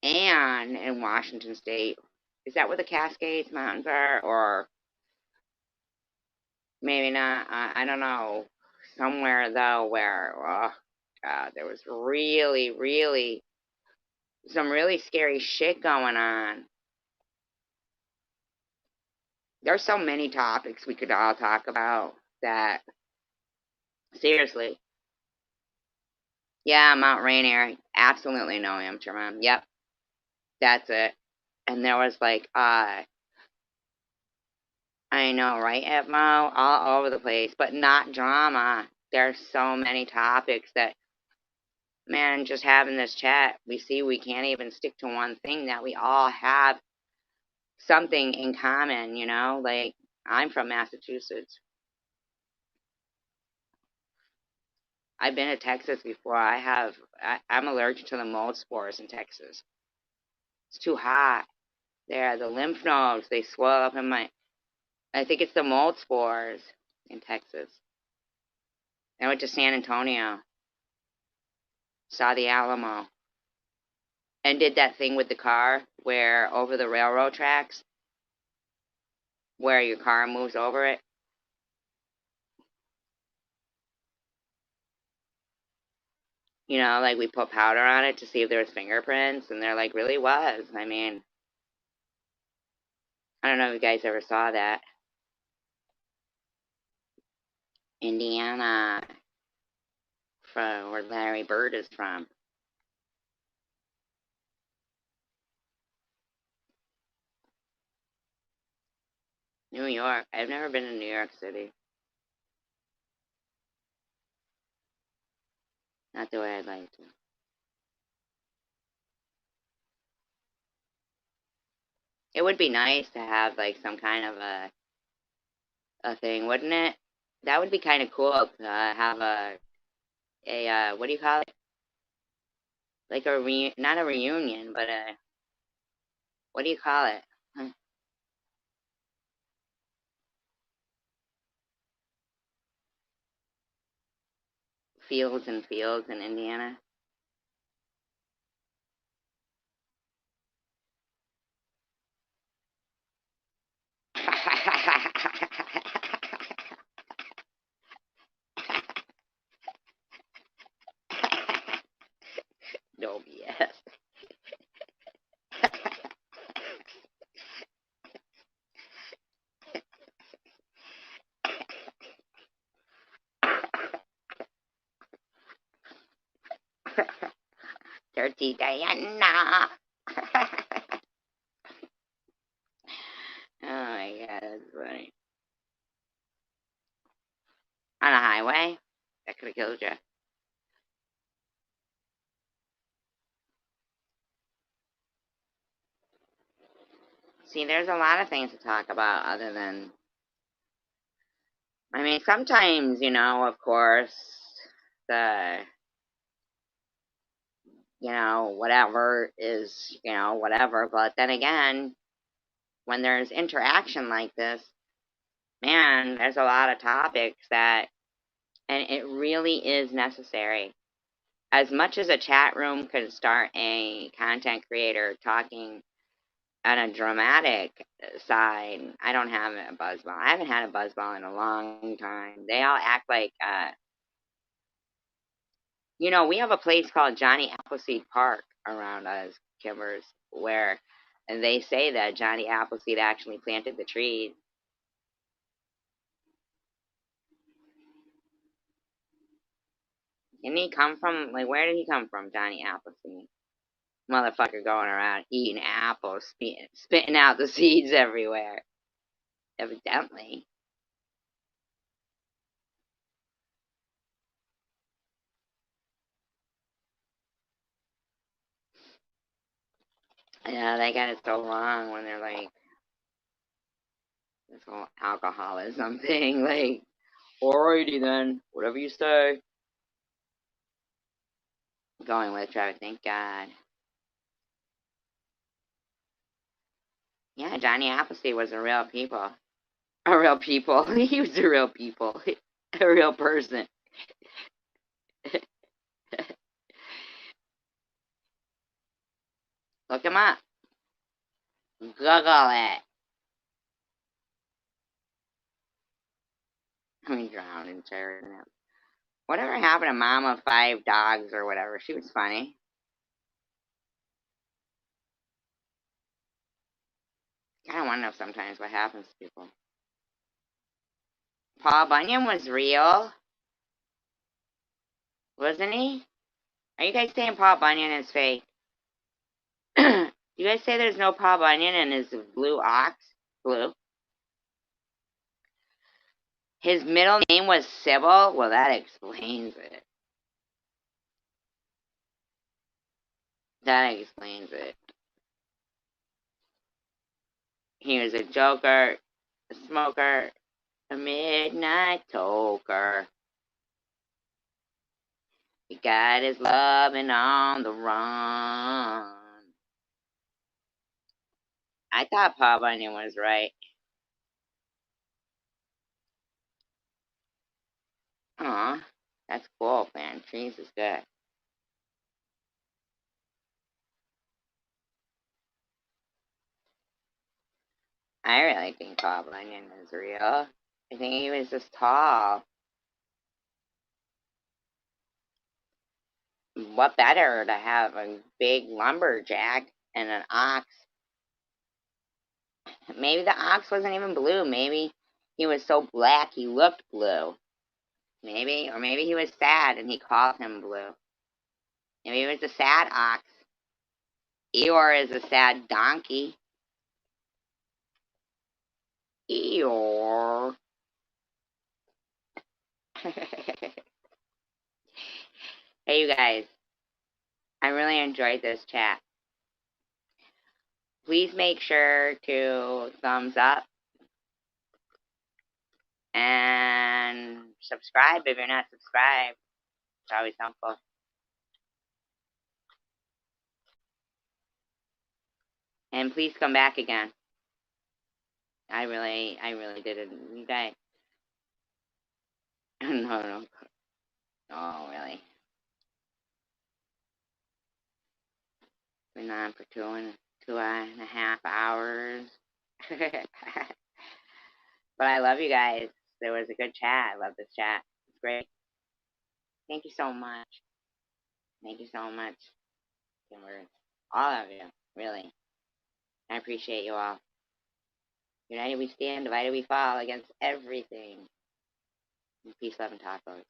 And in Washington State, is that where the Cascades Mountains are? Or maybe not. I don't know. Somewhere, though, where, oh, God, there was really, really some really scary shit going on. There's so many topics we could all talk about that, seriously. Yeah, Mount Rainier. Absolutely no amateur mom. Yep, that's it. And there was like, I know, right, Mo? All over the place, but not drama. There's so many topics that, man, just having this chat, we see we can't even stick to one thing, that we all have something in common, Like, I'm from Massachusetts. I've been to Texas before. I'm allergic to the mold spores in Texas. It's too hot. There, the lymph nodes, they swell up in my, I think it's the mold spores in Texas. I went to San Antonio, saw the Alamo, and did that thing with the car where over the railroad tracks, where your car moves over it. You know, like we put powder on it to see if there was fingerprints, and there like really was. I mean, I don't know if you guys ever saw that. Indiana, from where Larry Bird is from. New York. I've never been to New York City. Not the way I'd like to. It would be nice to have like some kind of a thing, wouldn't it? That would be kind of cool to have a what do you call it? Like not a reunion, but a what do you call it? Fields and fields in Indiana. No BS. Dirty Diana. Oh my god, that's funny. On a highway? That could have killed you. See, there's a lot of things to talk about other than. I mean, sometimes, of course, the, whatever is, whatever. But then again, when there's interaction like this, man, there's a lot of topics that, and it really is necessary. As much as a chat room could start a content creator talking on a dramatic side, I don't have a buzzball. I haven't had a buzzball in a long time. They all act like, we have a place called Johnny Appleseed Park around us, Kimbers, where they say that Johnny Appleseed actually planted the trees. Didn't he come from, like, where did he come from, Johnny Appleseed? Motherfucker going around eating apples, spitting out the seeds everywhere. Evidently. Yeah, they got it so wrong when they're like, this whole alcoholism thing. Like, alrighty then, whatever you say. Going with Trevor, thank God. Yeah, Johnny Appleseed was a real people. A real people. He was a real people. A real person. Look him up. Google it. I mean, drowned in terror. Whatever happened to Mama Five Dogs or whatever? She was funny. I don't want to know sometimes what happens to people. Paul Bunyan was real, wasn't he? Are you guys saying Paul Bunyan is fake? You guys say there's no Paul Bunyan and his blue ox? Blue. His middle name was Sybil? Well, that explains it. That explains it. He was a joker, a smoker, a midnight toker. He got his loving on the run. I thought Paul Bunyan was right. Aw, that's cool, man. Trees is good. I really think Paul Bunyan is real. I think he was just tall. what better to have a big lumberjack and an ox? Maybe the ox wasn't even blue. Maybe he was so black he looked blue. Maybe, or maybe he was sad and he called him blue. Maybe it was a sad ox. Eeyore is a sad donkey. Eeyore. Hey, you guys. I really enjoyed this chat. Please make sure to thumbs up and subscribe if you're not subscribed. It's always helpful. And please come back again. I really did it. You guys. No. Oh, really. Been on for 2.5 hours. But I love you guys. There was a good chat. I love this chat. It's great. Thank you so much. Thank you so much. All of you, really. I appreciate you all. United we stand, divided we fall against everything. Peace, love, and tacos.